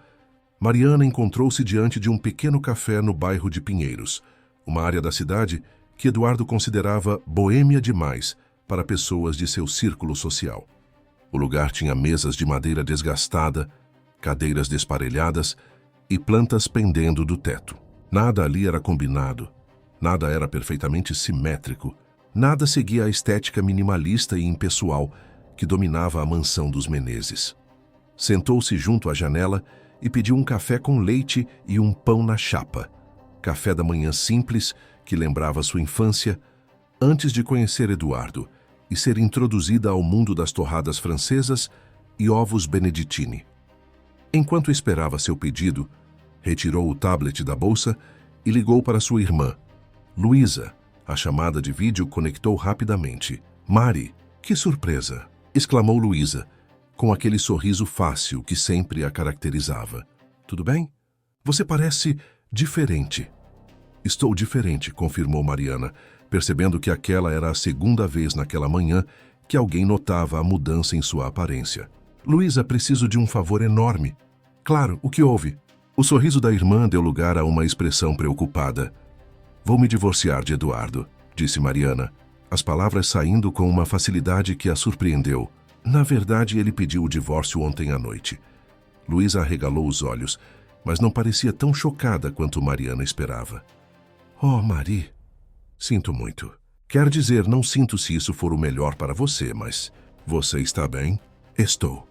Mariana encontrou-se diante de um pequeno café no bairro de Pinheiros, uma área da cidade que Eduardo considerava boêmia demais para pessoas de seu círculo social. O lugar tinha mesas de madeira desgastada, cadeiras desparelhadas e plantas pendendo do teto. Nada ali era combinado, nada era perfeitamente simétrico, nada seguia a estética minimalista e impessoal que dominava a mansão dos Menezes. Sentou-se junto à janela e pediu um café com leite e um pão na chapa. Café da manhã simples que lembrava sua infância, antes de conhecer Eduardo e ser introduzida ao mundo das torradas francesas e ovos beneditini. Enquanto esperava seu pedido, retirou o tablet da bolsa e ligou para sua irmã. Luísa, a chamada de vídeo conectou rapidamente. Mari, que surpresa! Exclamou Luísa, com aquele sorriso fácil que sempre a caracterizava. Tudo bem? Você parece diferente. Estou diferente, confirmou Mariana, percebendo que aquela era a segunda vez naquela manhã que alguém notava a mudança em sua aparência. Luísa, preciso de um favor enorme. Claro, o que houve? O sorriso da irmã deu lugar a uma expressão preocupada. Vou me divorciar de Eduardo, disse Mariana, as palavras saindo com uma facilidade que a surpreendeu. Na verdade, ele pediu o divórcio ontem à noite. Luísa arregalou os olhos, mas não parecia tão chocada quanto Mariana esperava. Oh, Mari, sinto muito. Quer dizer, não sinto se isso for o melhor para você, mas você está bem? Estou,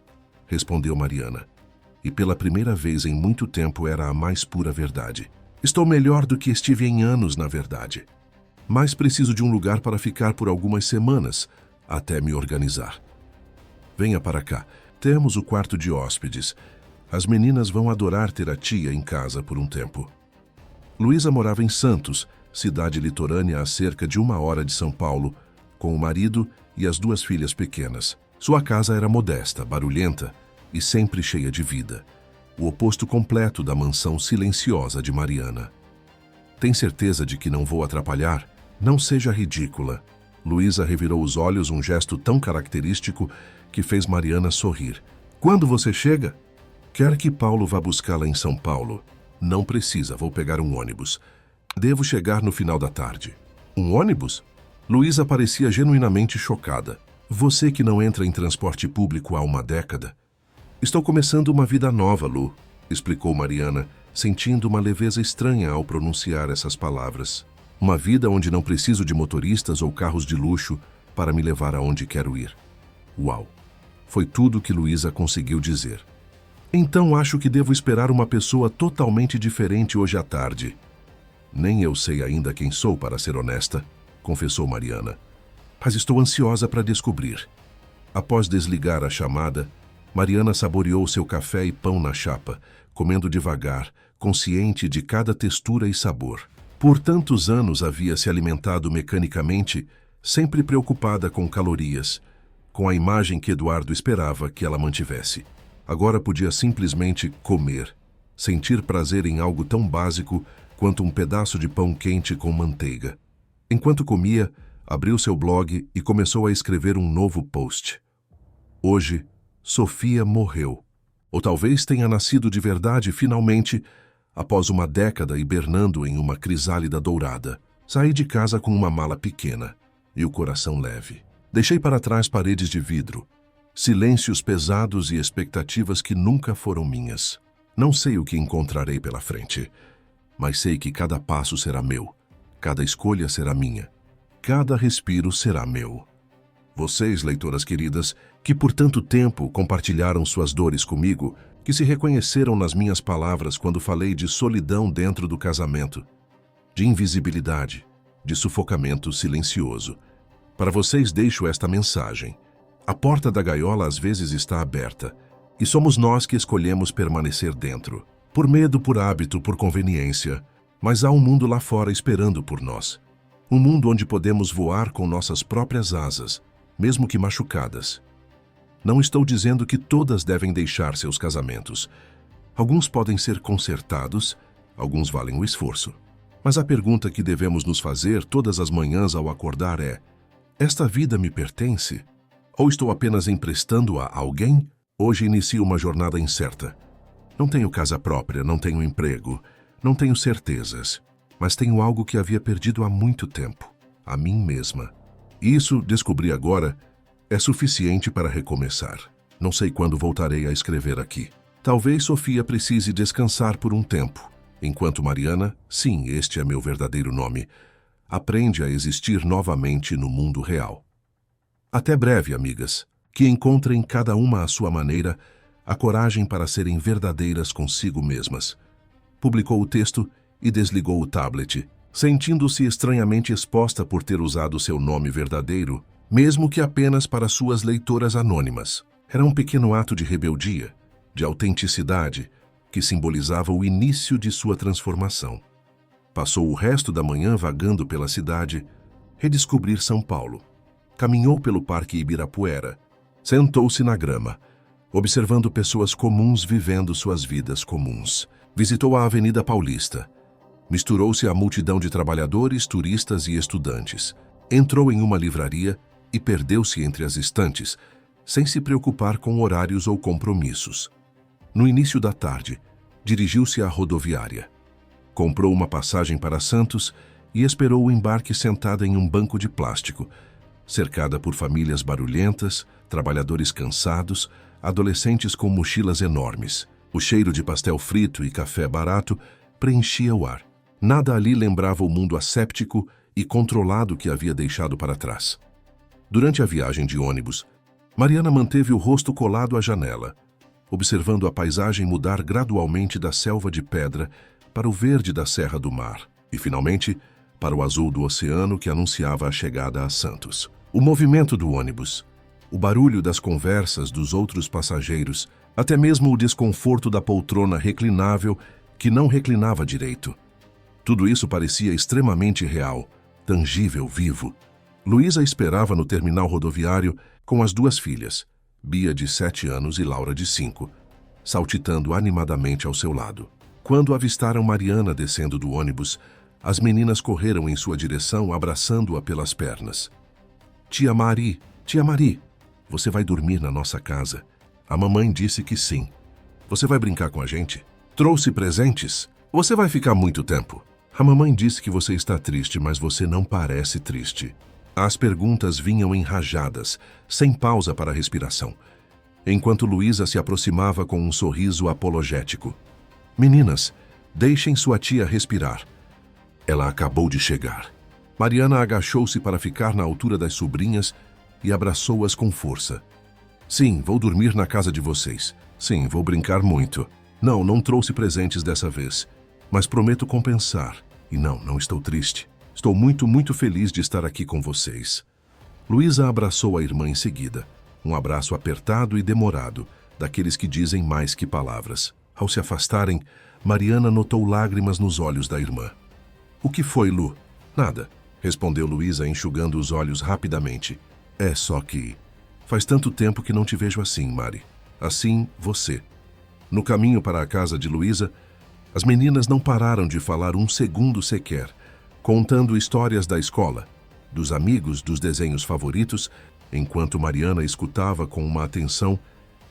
respondeu Mariana. E pela primeira vez em muito tempo era a mais pura verdade. Estou melhor do que estive em anos, na verdade. Mas preciso de um lugar para ficar por algumas semanas, até me organizar. Venha para cá. Temos o quarto de hóspedes. As meninas vão adorar ter a tia em casa por um tempo. Luísa morava em Santos, cidade litorânea a cerca de 1 hora de São Paulo, com o marido e as 2 filhas pequenas. Sua casa era modesta, barulhenta e sempre cheia de vida. O oposto completo da mansão silenciosa de Mariana. Tem certeza de que não vou atrapalhar? Não seja ridícula. Luísa revirou os olhos, um gesto tão característico que fez Mariana sorrir. Quando você chega? Quer que Paulo vá buscá-la em São Paulo? Não precisa, vou pegar um ônibus. Devo chegar no final da tarde. Um ônibus? Luísa parecia genuinamente chocada. Você que não entra em transporte público há 1 década. Estou começando uma vida nova, Lu, explicou Mariana, sentindo uma leveza estranha ao pronunciar essas palavras. Uma vida onde não preciso de motoristas ou carros de luxo para me levar aonde quero ir. Uau! Foi tudo que Luísa conseguiu dizer. Então acho que devo esperar uma pessoa totalmente diferente hoje à tarde. Nem eu sei ainda quem sou, para ser honesta, confessou Mariana. Mas estou ansiosa para descobrir. Após desligar a chamada, Mariana saboreou seu café e pão na chapa, comendo devagar, consciente de cada textura e sabor. Por tantos anos havia se alimentado mecanicamente, sempre preocupada com calorias, com a imagem que Eduardo esperava que ela mantivesse. Agora podia simplesmente comer, sentir prazer em algo tão básico quanto um pedaço de pão quente com manteiga. Enquanto comia, abriu seu blog e começou a escrever um novo post. Hoje, Sofia morreu. Ou talvez tenha nascido de verdade finalmente, após 1 década hibernando em uma crisálida dourada. Saí de casa com uma mala pequena e o coração leve. Deixei para trás paredes de vidro, silêncios pesados e expectativas que nunca foram minhas. Não sei o que encontrarei pela frente, mas sei que cada passo será meu, cada escolha será minha, cada respiro será meu. Vocês, leitoras queridas, que por tanto tempo compartilharam suas dores comigo, que se reconheceram nas minhas palavras quando falei de solidão dentro do casamento, de invisibilidade, de sufocamento silencioso. Para vocês deixo esta mensagem. A porta da gaiola às vezes está aberta, e somos nós que escolhemos permanecer dentro. Por medo, por hábito, por conveniência, mas há um mundo lá fora esperando por nós. Um mundo onde podemos voar com nossas próprias asas, mesmo que machucadas. Não estou dizendo que todas devem deixar seus casamentos. Alguns podem ser consertados, alguns valem o esforço. Mas a pergunta que devemos nos fazer todas as manhãs ao acordar é: esta vida me pertence? Ou estou apenas emprestando-a a alguém? Hoje inicio uma jornada incerta. Não tenho casa própria, não tenho emprego, não tenho certezas, mas tenho algo que havia perdido há muito tempo, a mim mesma. Isso, descobri agora, é suficiente para recomeçar. Não sei quando voltarei a escrever aqui. Talvez Sofia precise descansar por um tempo, enquanto Mariana, sim, este é meu verdadeiro nome, aprende a existir novamente no mundo real. Até breve, amigas, que encontrem cada uma à sua maneira a coragem para serem verdadeiras consigo mesmas. Publicou o texto e desligou o tablet, sentindo-se estranhamente exposta por ter usado seu nome verdadeiro, mesmo que apenas para suas leitoras anônimas. Era um pequeno ato de rebeldia, de autenticidade, que simbolizava o início de sua transformação. Passou o resto da manhã vagando pela cidade, redescobrir São Paulo. Caminhou pelo Parque Ibirapuera, sentou-se na grama, observando pessoas comuns vivendo suas vidas comuns. Visitou a Avenida Paulista, Misturou-se à multidão de trabalhadores, turistas e estudantes. Entrou em uma livraria e perdeu-se entre as estantes, sem se preocupar com horários ou compromissos. No início da tarde, dirigiu-se à rodoviária. Comprou uma passagem para Santos e esperou o embarque sentada em um banco de plástico, cercada por famílias barulhentas, trabalhadores cansados, adolescentes com mochilas enormes. O cheiro de pastel frito e café barato preenchia o ar. Nada ali lembrava o mundo asséptico e controlado que havia deixado para trás. Durante a viagem de ônibus, Mariana manteve o rosto colado à janela, observando a paisagem mudar gradualmente da selva de pedra para o verde da Serra do Mar e, finalmente, para o azul do oceano que anunciava a chegada a Santos. O movimento do ônibus, o barulho das conversas dos outros passageiros, até mesmo o desconforto da poltrona reclinável que não reclinava direito. Tudo isso parecia extremamente real, tangível, vivo. Luísa esperava no terminal rodoviário com as duas filhas, Bia de 7 anos e Laura de 5, saltitando animadamente ao seu lado. Quando avistaram Mariana descendo do ônibus, as meninas correram em sua direção, abraçando-a pelas pernas. Tia Mari, você vai dormir na nossa casa. A mamãe disse que sim. Você vai brincar com a gente? Trouxe presentes? Você vai ficar muito tempo? A mamãe disse que você está triste, mas você não parece triste. As perguntas vinham em rajadas, sem pausa para a respiração, enquanto Luísa se aproximava com um sorriso apologético. Meninas, deixem sua tia respirar. Ela acabou de chegar. Mariana agachou-se para ficar na altura das sobrinhas e abraçou-as com força. Sim, vou dormir na casa de vocês. Sim, vou brincar muito. Não trouxe presentes dessa vez, mas prometo compensar. E não estou triste. Estou muito feliz de estar aqui com vocês. Luísa abraçou a irmã em seguida. Um abraço apertado e demorado, daqueles que dizem mais que palavras. Ao se afastarem, Mariana notou lágrimas nos olhos da irmã. O que foi, Lu? Nada, respondeu Luísa, enxugando os olhos rapidamente. É só que... Faz tanto tempo que não te vejo assim, Mari. Assim, você. No caminho para a casa de Luísa, as meninas não pararam de falar um segundo sequer, contando histórias da escola, dos amigos, dos desenhos favoritos, enquanto Mariana escutava com uma atenção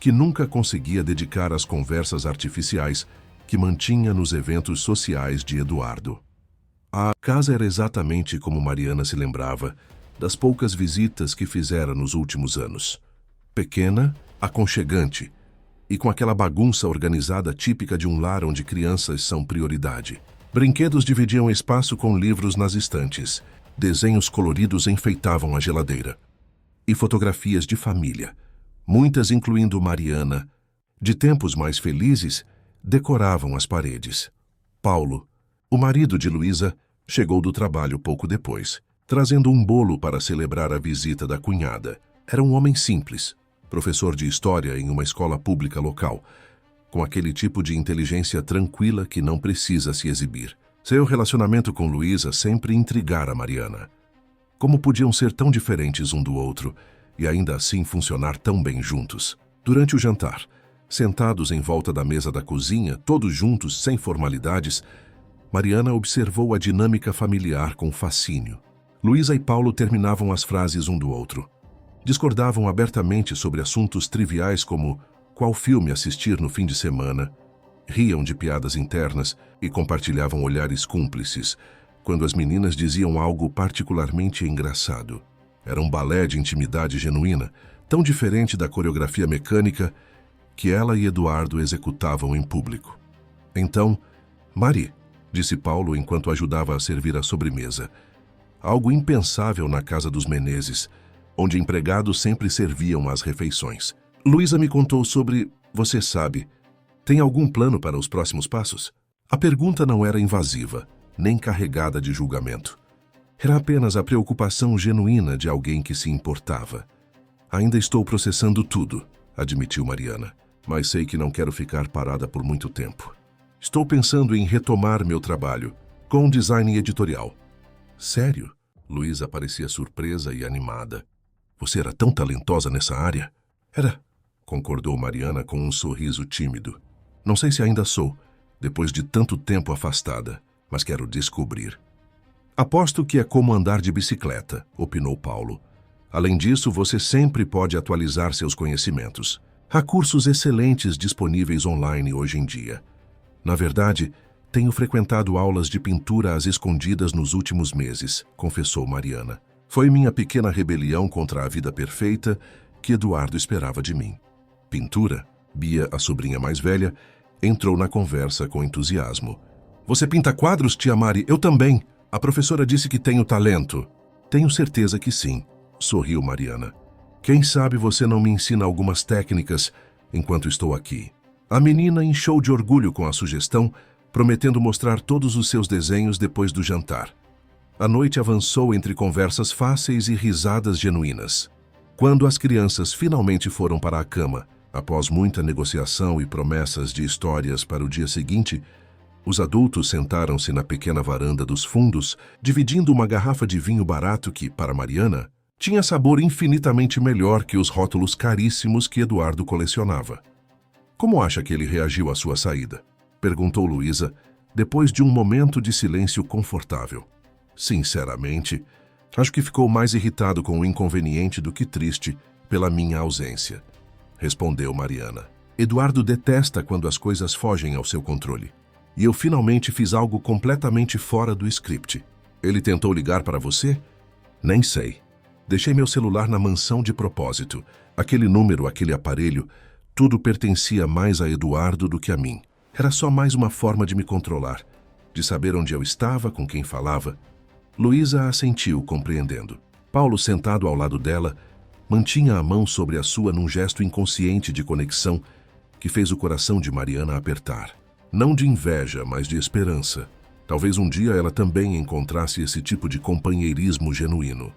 que nunca conseguia dedicar às conversas artificiais que mantinha nos eventos sociais de Eduardo. A casa era exatamente como Mariana se lembrava das poucas visitas que fizera nos últimos anos. Pequena, aconchegante e com aquela bagunça organizada típica de um lar onde crianças são prioridade. Brinquedos dividiam espaço com livros nas estantes, desenhos coloridos enfeitavam a geladeira. E fotografias de família, muitas incluindo Mariana, de tempos mais felizes, decoravam as paredes. Paulo, o marido de Luísa, chegou do trabalho pouco depois, trazendo um bolo para celebrar a visita da cunhada. Era um homem simples, professor de história em uma escola pública local, com aquele tipo de inteligência tranquila que não precisa se exibir. Seu relacionamento com Luísa sempre intrigara Mariana. Como podiam ser tão diferentes um do outro e ainda assim funcionar tão bem juntos? Durante o jantar, sentados em volta da mesa da cozinha, todos juntos, sem formalidades, Mariana observou a dinâmica familiar com fascínio. Luísa e Paulo terminavam as frases um do outro. Discordavam abertamente sobre assuntos triviais como qual filme assistir no fim de semana, riam de piadas internas e compartilhavam olhares cúmplices quando as meninas diziam algo particularmente engraçado. Era um balé de intimidade genuína, tão diferente da coreografia mecânica que ela e Eduardo executavam em público. Então, Mari, disse Paulo enquanto ajudava a servir a sobremesa. Algo impensável na casa dos Menezes, onde empregados sempre serviam as refeições. Luísa me contou sobre... Você sabe, tem algum plano para os próximos passos? A pergunta não era invasiva, nem carregada de julgamento. Era apenas a preocupação genuína de alguém que se importava. Ainda estou processando tudo, admitiu Mariana, mas sei que não quero ficar parada por muito tempo. Estou pensando em retomar meu trabalho, com design editorial. Sério? Luísa parecia surpresa e animada. Você era tão talentosa nessa área? Era, concordou Mariana com um sorriso tímido. Não sei se ainda sou, depois de tanto tempo afastada. mas quero descobrir. Aposto que é como andar de bicicleta, opinou Paulo. Além disso, você sempre pode atualizar seus conhecimentos. Há cursos excelentes disponíveis online hoje em dia. Na verdade, tenho frequentado aulas de pintura às escondidas nos últimos meses, confessou Mariana. Foi minha pequena rebelião contra a vida perfeita que Eduardo esperava de mim. Pintura? Bia, a sobrinha mais velha, entrou na conversa com entusiasmo. Você pinta quadros, tia Mari? Eu também. A professora disse que tenho talento. Tenho certeza que sim, sorriu Mariana. Quem sabe você não me ensina algumas técnicas enquanto estou aqui. A menina inchou de orgulho com a sugestão, prometendo mostrar todos os seus desenhos depois do jantar. A noite avançou entre conversas fáceis e risadas genuínas. Quando as crianças finalmente foram para a cama, após muita negociação e promessas de histórias para o dia seguinte, os adultos sentaram-se na pequena varanda dos fundos, dividindo uma garrafa de vinho barato que, para Mariana, tinha sabor infinitamente melhor que os rótulos caríssimos que Eduardo colecionava. Como acha que ele reagiu à sua saída? Perguntou Luísa, depois de um momento de silêncio confortável. Sinceramente, acho que ficou mais irritado com o inconveniente do que triste pela minha ausência, respondeu Mariana. Eduardo detesta quando as coisas fogem ao seu controle. E eu finalmente fiz algo completamente fora do script. Ele tentou ligar para você? Nem sei. Deixei meu celular na mansão de propósito. Aquele número, aquele aparelho, tudo pertencia mais a Eduardo do que a mim. Era só mais uma forma de me controlar, de saber onde eu estava, com quem falava. Luísa assentiu, compreendendo. Paulo, sentado ao lado dela, mantinha a mão sobre a sua num gesto inconsciente de conexão que fez o coração de Mariana apertar. Não de inveja, mas de esperança. Talvez um dia ela também encontrasse esse tipo de companheirismo genuíno.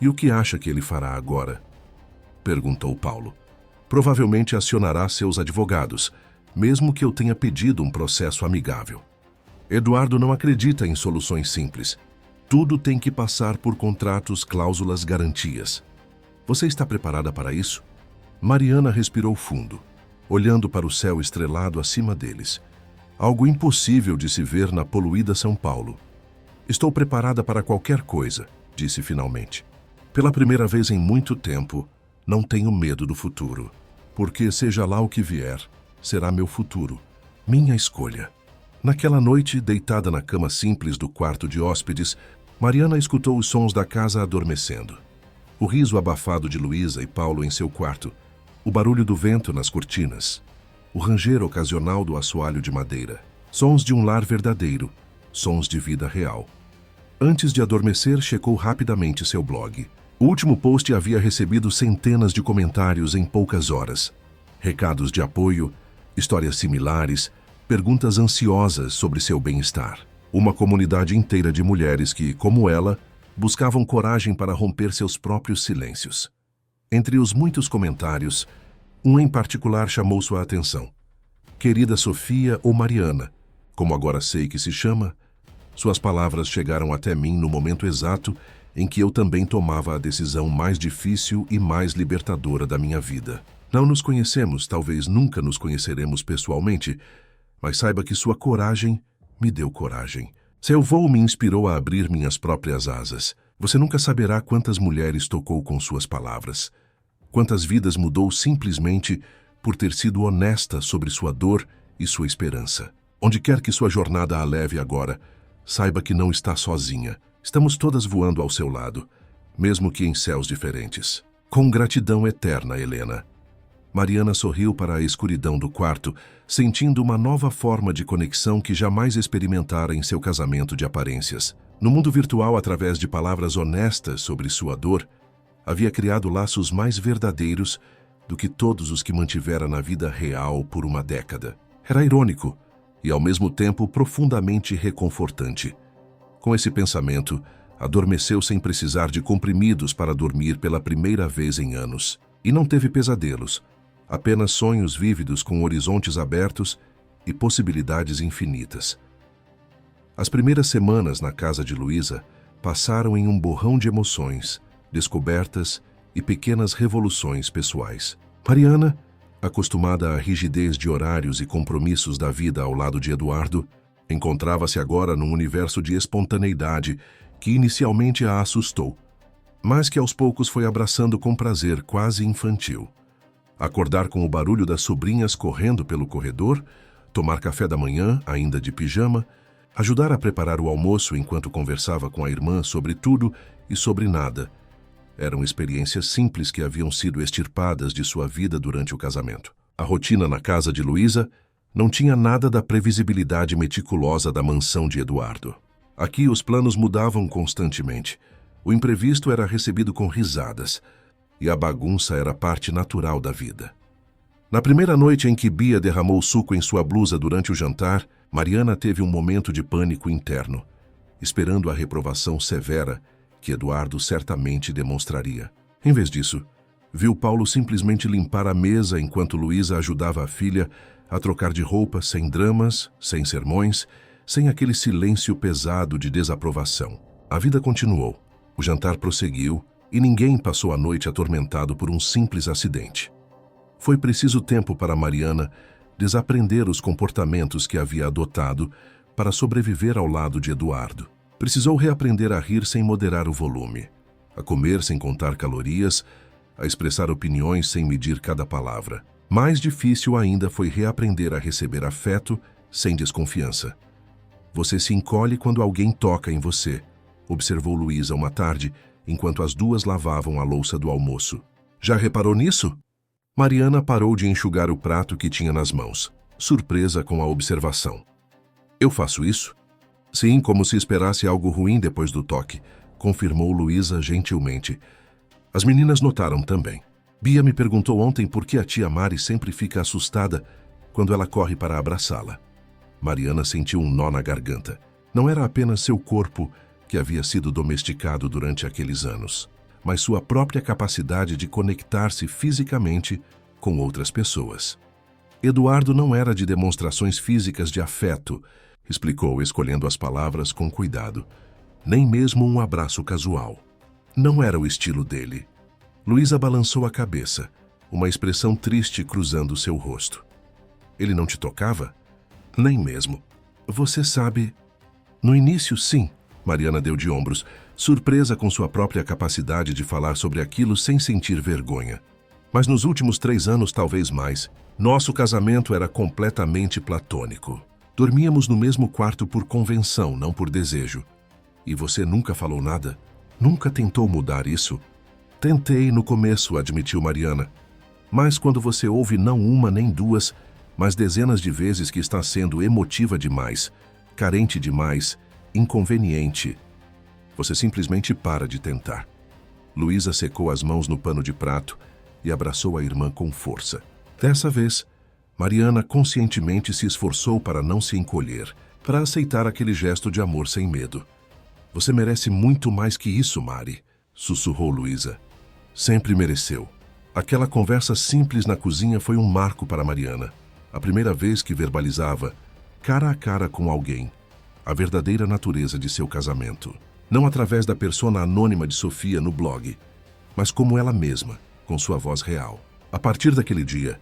E o que acha que ele fará agora? Perguntou Paulo. Provavelmente acionará seus advogados, mesmo que eu tenha pedido um processo amigável. Eduardo não acredita em soluções simples. Tudo tem que passar por contratos, cláusulas, garantias. Você está preparada para isso? Mariana respirou fundo, olhando para o céu estrelado acima deles. Algo impossível de se ver na poluída São Paulo. Estou preparada para qualquer coisa, disse finalmente. Pela primeira vez em muito tempo, não tenho medo do futuro. Porque, seja lá o que vier, será meu futuro, minha escolha. Naquela noite, deitada na cama simples do quarto de hóspedes, Mariana escutou os sons da casa adormecendo. O riso abafado de Luísa e Paulo em seu quarto, o barulho do vento nas cortinas, o ranger ocasional do assoalho de madeira, sons de um lar verdadeiro, sons de vida real. Antes de adormecer, checou rapidamente seu blog. O último post havia recebido centenas de comentários em poucas horas. Recados de apoio, histórias similares, perguntas ansiosas sobre seu bem-estar. Uma comunidade inteira de mulheres que, como ela, buscavam coragem para romper seus próprios silêncios. Entre os muitos comentários, um em particular chamou sua atenção. Querida Sofia ou Mariana, como agora sei que se chama, suas palavras chegaram até mim no momento exato em que eu também tomava a decisão mais difícil e mais libertadora da minha vida. Não nos conhecemos, talvez nunca nos conheceremos pessoalmente, mas saiba que sua coragem me deu coragem. Seu voo me inspirou a abrir minhas próprias asas. Você nunca saberá quantas mulheres tocou com suas palavras. Quantas vidas mudou simplesmente por ter sido honesta sobre sua dor e sua esperança. Onde quer que sua jornada a leve agora, saiba que não está sozinha. Estamos todas voando ao seu lado, mesmo que em céus diferentes. Com gratidão eterna, Helena. Mariana sorriu para a escuridão do quarto, sentindo uma nova forma de conexão que jamais experimentara em seu casamento de aparências. No mundo virtual, através de palavras honestas sobre sua dor, havia criado laços mais verdadeiros do que todos os que mantivera na vida real por uma década. Era irônico e, ao mesmo tempo, profundamente reconfortante. Com esse pensamento, adormeceu sem precisar de comprimidos para dormir pela primeira vez em anos. E não teve pesadelos, apenas sonhos vívidos com horizontes abertos e possibilidades infinitas. As primeiras semanas na casa de Luísa passaram em um borrão de emoções, descobertas e pequenas revoluções pessoais. Mariana, acostumada à rigidez de horários e compromissos da vida ao lado de Eduardo, Encontrava-se agora num universo de espontaneidade que inicialmente a assustou, mas que aos poucos foi abraçando com prazer quase infantil. Acordar com o barulho das sobrinhas correndo pelo corredor, tomar café da manhã, ainda de pijama, ajudar a preparar o almoço enquanto conversava com a irmã sobre tudo e sobre nada. Eram experiências simples que haviam sido extirpadas de sua vida durante o casamento. A rotina na casa de Luísa não tinha nada da previsibilidade meticulosa da mansão de Eduardo. Aqui os planos mudavam constantemente. O imprevisto era recebido com risadas, e a bagunça era parte natural da vida. Na primeira noite em que Bia derramou suco em sua blusa durante o jantar, Mariana teve um momento de pânico interno, esperando a reprovação severa que Eduardo certamente demonstraria. Em vez disso, viu Paulo simplesmente limpar a mesa enquanto Luísa ajudava a filha a trocar de roupa sem dramas, sem sermões, sem aquele silêncio pesado de desaprovação. A vida continuou, o jantar prosseguiu e ninguém passou a noite atormentado por um simples acidente. Foi preciso tempo para Mariana desaprender os comportamentos que havia adotado para sobreviver ao lado de Eduardo. Precisou reaprender a rir sem moderar o volume, a comer sem contar calorias, a expressar opiniões sem medir cada palavra. Mais difícil ainda foi reaprender a receber afeto sem desconfiança. Você se encolhe quando alguém toca em você, observou Luísa uma tarde, enquanto as duas lavavam a louça do almoço. Já reparou nisso? Mariana parou de enxugar o prato que tinha nas mãos, surpresa com a observação. Eu faço isso? Sim, como se esperasse algo ruim depois do toque, confirmou Luísa gentilmente. As meninas notaram também. Bia me perguntou ontem por que a tia Mari sempre fica assustada quando ela corre para abraçá-la. Mariana sentiu um nó na garganta. Não era apenas seu corpo que havia sido domesticado durante aqueles anos, mas sua própria capacidade de conectar-se fisicamente com outras pessoas. Eduardo não era de demonstrações físicas de afeto, explicou, escolhendo as palavras com cuidado. Nem mesmo um abraço casual. Não era o estilo dele. Luísa balançou a cabeça, uma expressão triste cruzando seu rosto. Ele não te tocava? Nem mesmo. Você sabe... No início, sim. Mariana deu de ombros, surpresa com sua própria capacidade de falar sobre aquilo sem sentir vergonha. Mas nos últimos 3 anos, talvez mais, nosso casamento era completamente platônico. Dormíamos no mesmo quarto por convenção, não por desejo. E você nunca falou nada? Nunca tentou mudar isso? Tentei no começo, admitiu Mariana. Mas quando você ouve não uma nem duas, mas dezenas de vezes que está sendo emotiva demais, carente demais, inconveniente, você simplesmente para de tentar. Luísa secou as mãos no pano de prato e abraçou a irmã com força. Dessa vez, Mariana conscientemente se esforçou para não se encolher, para aceitar aquele gesto de amor sem medo. Você merece muito mais que isso, Mari, sussurrou Luísa. Sempre mereceu. Aquela conversa simples na cozinha foi um marco para Mariana. A primeira vez que verbalizava, cara a cara com alguém, a verdadeira natureza de seu casamento. Não através da persona anônima de Sofia no blog, mas como ela mesma, com sua voz real. A partir daquele dia,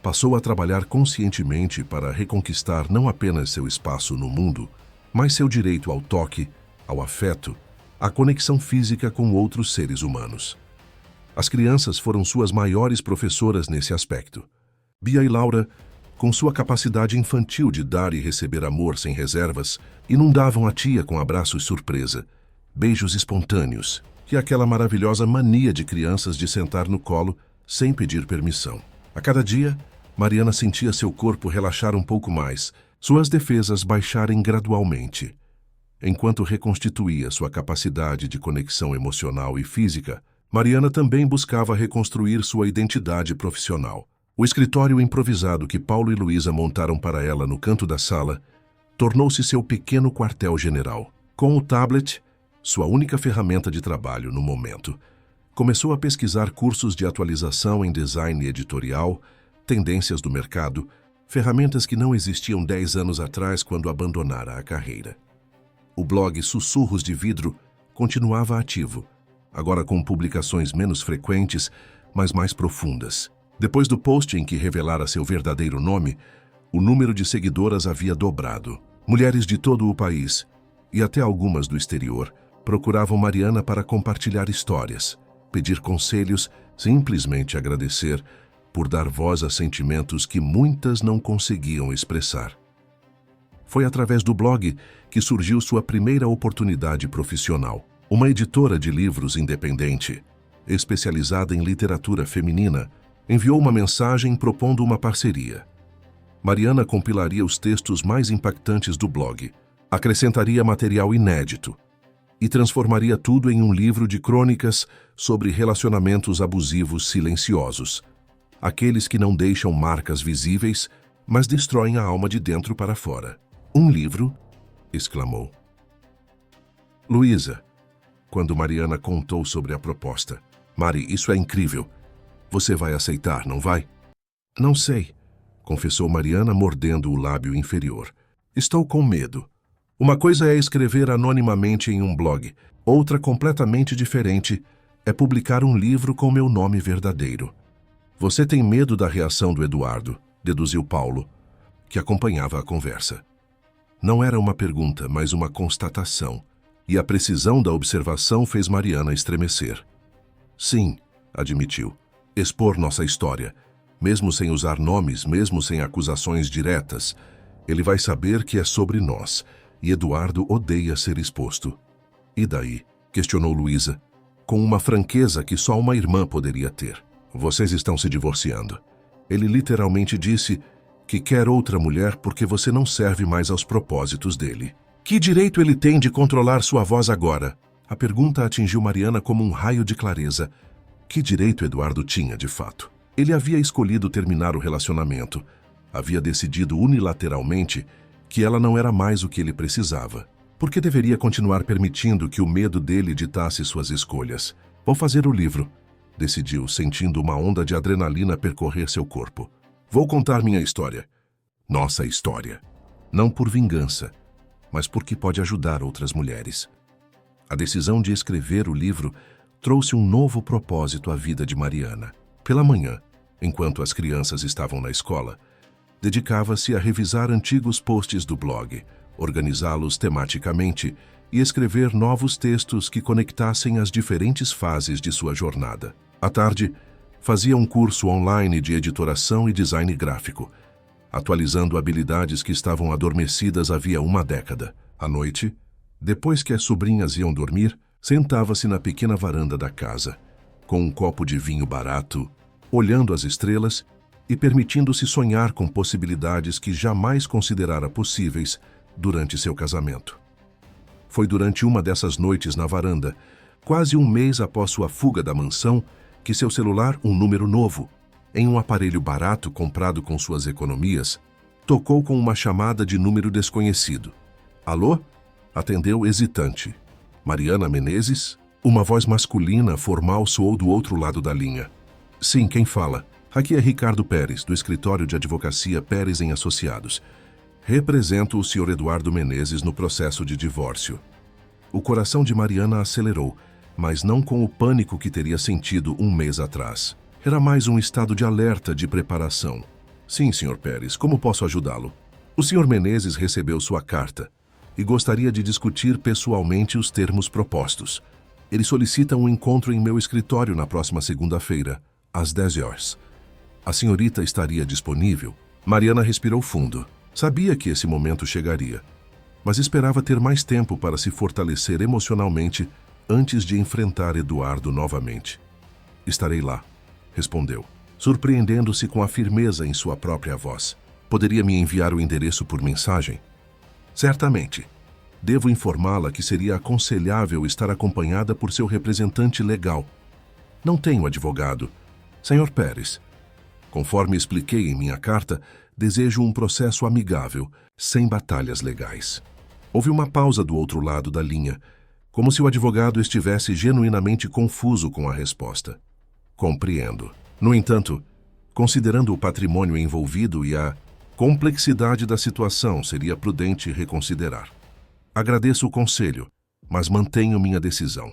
passou a trabalhar conscientemente para reconquistar não apenas seu espaço no mundo, mas seu direito ao toque, ao afeto, à conexão física com outros seres humanos. As crianças foram suas maiores professoras nesse aspecto. Bia e Laura, com sua capacidade infantil de dar e receber amor sem reservas, inundavam a tia com abraços surpresa, beijos espontâneos e aquela maravilhosa mania de crianças de sentar no colo sem pedir permissão. A cada dia, Mariana sentia seu corpo relaxar um pouco mais, suas defesas baixarem gradualmente. Enquanto reconstituía sua capacidade de conexão emocional e física, Mariana também buscava reconstruir sua identidade profissional. O escritório improvisado que Paulo e Luísa montaram para ela no canto da sala tornou-se seu pequeno quartel-general. Com o tablet, sua única ferramenta de trabalho no momento, começou a pesquisar cursos de atualização em design editorial, tendências do mercado, ferramentas que não existiam 10 anos atrás quando abandonara a carreira. O blog Sussurros de Vidro continuava ativo, agora com publicações menos frequentes, mas mais profundas. Depois do post em que revelara seu verdadeiro nome, o número de seguidoras havia dobrado. Mulheres de todo o país, e até algumas do exterior, procuravam Mariana para compartilhar histórias, pedir conselhos, simplesmente agradecer por dar voz a sentimentos que muitas não conseguiam expressar. Foi através do blog que surgiu sua primeira oportunidade profissional. Uma editora de livros independente, especializada em literatura feminina, enviou uma mensagem propondo uma parceria. Mariana compilaria os textos mais impactantes do blog, acrescentaria material inédito e transformaria tudo em um livro de crônicas sobre relacionamentos abusivos silenciosos, aqueles que não deixam marcas visíveis, mas destroem a alma de dentro para fora. "Um livro?" exclamou Luísa, quando Mariana contou sobre a proposta. "Mari, isso é incrível. Você vai aceitar, não vai?" "Não sei", confessou Mariana, mordendo o lábio inferior. "Estou com medo. Uma coisa é escrever anonimamente em um blog, outra completamente diferente é publicar um livro com meu nome verdadeiro." "Você tem medo da reação do Eduardo", deduziu Paulo, que acompanhava a conversa. Não era uma pergunta, mas uma constatação, e a precisão da observação fez Mariana estremecer. "Sim", admitiu, "expor nossa história, mesmo sem usar nomes, mesmo sem acusações diretas, ele vai saber que é sobre nós, e Eduardo odeia ser exposto." "E daí?", questionou Luísa, com uma franqueza que só uma irmã poderia ter. "Vocês estão se divorciando. Ele literalmente disse que quer outra mulher porque você não serve mais aos propósitos dele. Que direito ele tem de controlar sua voz agora?" A pergunta atingiu Mariana como um raio de clareza. Que direito Eduardo tinha, de fato? Ele havia escolhido terminar o relacionamento. Havia decidido unilateralmente que ela não era mais o que ele precisava. Por que deveria continuar permitindo que o medo dele ditasse suas escolhas? "Vou fazer o livro", decidiu, sentindo uma onda de adrenalina percorrer seu corpo. "Vou contar minha história. Nossa história. Não por vingança, mas porque pode ajudar outras mulheres." A decisão de escrever o livro trouxe um novo propósito à vida de Mariana. Pela manhã, enquanto as crianças estavam na escola, dedicava-se a revisar antigos posts do blog, organizá-los tematicamente e escrever novos textos que conectassem as diferentes fases de sua jornada. À tarde, fazia um curso online de editoração e design gráfico, atualizando habilidades que estavam adormecidas havia uma década. À noite, depois que as sobrinhas iam dormir, sentava-se na pequena varanda da casa, com um copo de vinho barato, olhando as estrelas e permitindo-se sonhar com possibilidades que jamais considerara possíveis durante seu casamento. Foi durante uma dessas noites na varanda, quase um mês após sua fuga da mansão, que seu celular, um número novo, em um aparelho barato comprado com suas economias, tocou com uma chamada de número desconhecido. "Alô?", atendeu hesitante. "Mariana Menezes?" Uma voz masculina formal soou do outro lado da linha. "Sim, quem fala? Aqui é Ricardo Pérez, do escritório de advocacia Pérez em Associados. Represento o Sr. Eduardo Menezes no processo de divórcio." O coração de Mariana acelerou, mas não com o pânico que teria sentido um mês atrás. Era mais um estado de alerta de preparação. "Sim, Sr. Pérez, como posso ajudá-lo?" "O Sr. Menezes recebeu sua carta e gostaria de discutir pessoalmente os termos propostos. Ele solicita um encontro em meu escritório na próxima segunda-feira, às 10 horas. A senhorita estaria disponível?" Mariana respirou fundo. Sabia que esse momento chegaria, mas esperava ter mais tempo para se fortalecer emocionalmente antes de enfrentar Eduardo novamente. "Estarei lá", respondeu, surpreendendo-se com a firmeza em sua própria voz. "Poderia me enviar o endereço por mensagem?" "Certamente. Devo informá-la que seria aconselhável estar acompanhada por seu representante legal." "Não tenho advogado, Sr. Pérez. Conforme expliquei em minha carta, desejo um processo amigável, sem batalhas legais." Houve uma pausa do outro lado da linha, como se o advogado estivesse genuinamente confuso com a resposta. "Compreendo. No entanto, considerando o patrimônio envolvido e a complexidade da situação, seria prudente reconsiderar. Agradeço o conselho, mas mantenho minha decisão.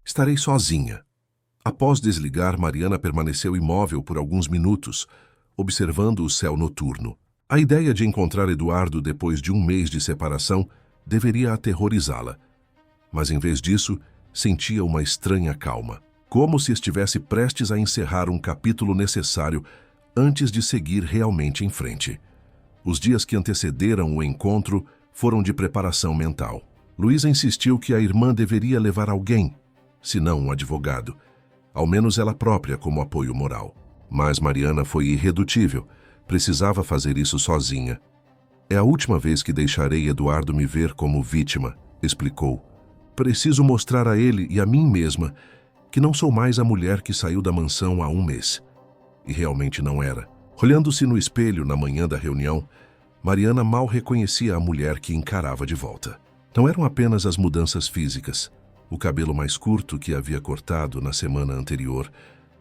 Estarei sozinha." Após desligar, Mariana permaneceu imóvel por alguns minutos, observando o céu noturno. A ideia de encontrar Eduardo depois de um mês de separação deveria aterrorizá-la. Mas em vez disso, sentia uma estranha calma, como se estivesse prestes a encerrar um capítulo necessário antes de seguir realmente em frente. Os dias que antecederam o encontro foram de preparação mental. Luísa insistiu que a irmã deveria levar alguém, se não um advogado, ao menos ela própria como apoio moral. Mas Mariana foi irredutível, precisava fazer isso sozinha. É a última vez que deixarei Eduardo me ver como vítima, explicou. Preciso mostrar a ele e a mim mesma que não sou mais a mulher que saiu da mansão há um mês. E realmente não era. Olhando-se no espelho na manhã da reunião, Mariana mal reconhecia a mulher que encarava de volta. Não eram apenas as mudanças físicas, o cabelo mais curto que havia cortado na semana anterior,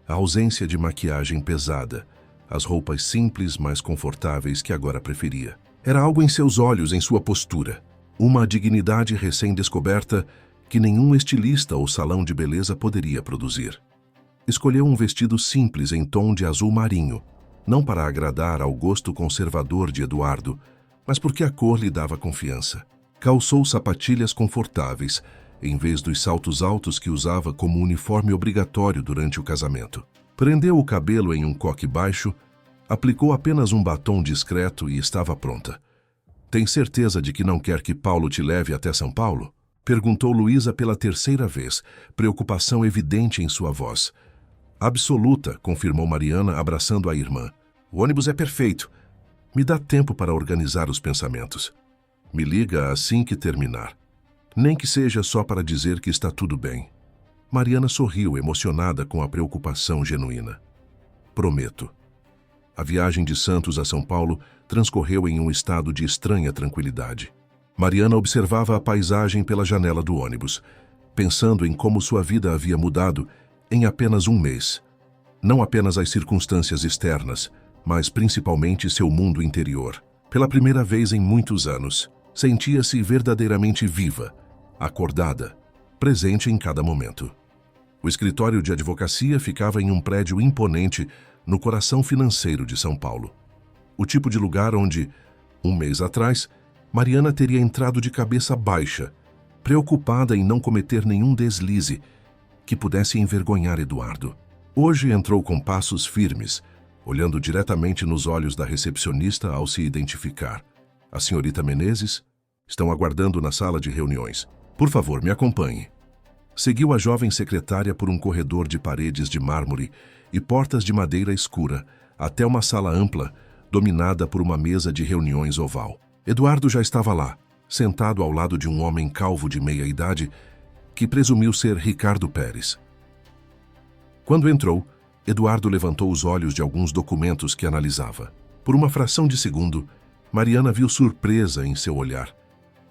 a ausência de maquiagem pesada, as roupas simples, mais confortáveis que agora preferia. Era algo em seus olhos, em sua postura. Uma dignidade recém-descoberta que nenhum estilista ou salão de beleza poderia produzir. Escolheu um vestido simples em tom de azul marinho, não para agradar ao gosto conservador de Eduardo, mas porque a cor lhe dava confiança. Calçou sapatilhas confortáveis, em vez dos saltos altos que usava como uniforme obrigatório durante o casamento. Prendeu o cabelo em um coque baixo, aplicou apenas um batom discreto e estava pronta. Tem certeza de que não quer que Paulo te leve até São Paulo? Perguntou Luísa pela terceira vez, preocupação evidente em sua voz. Absoluta, confirmou Mariana, abraçando a irmã. O ônibus é perfeito. Me dá tempo para organizar os pensamentos. Me liga assim que terminar. Nem que seja só para dizer que está tudo bem. Mariana sorriu, emocionada com a preocupação genuína. Prometo. A viagem de Santos a São Paulo transcorreu em um estado de estranha tranquilidade. Mariana observava a paisagem pela janela do ônibus, pensando em como sua vida havia mudado em apenas um mês. Não apenas as circunstâncias externas, mas principalmente seu mundo interior. Pela primeira vez em muitos anos, sentia-se verdadeiramente viva, acordada, presente em cada momento. O escritório de advocacia ficava em um prédio imponente no coração financeiro de São Paulo. O tipo de lugar onde, um mês atrás, Mariana teria entrado de cabeça baixa, preocupada em não cometer nenhum deslize que pudesse envergonhar Eduardo. Hoje entrou com passos firmes, olhando diretamente nos olhos da recepcionista ao se identificar. A senhorita Menezes? Estão aguardando na sala de reuniões. Por favor, me acompanhe. Seguiu a jovem secretária por um corredor de paredes de mármore e portas de madeira escura, até uma sala ampla, dominada por uma mesa de reuniões oval. Eduardo já estava lá, sentado ao lado de um homem calvo de meia-idade, que presumiu ser Ricardo Pérez. Quando entrou, Eduardo levantou os olhos de alguns documentos que analisava. Por uma fração de segundo, Mariana viu surpresa em seu olhar.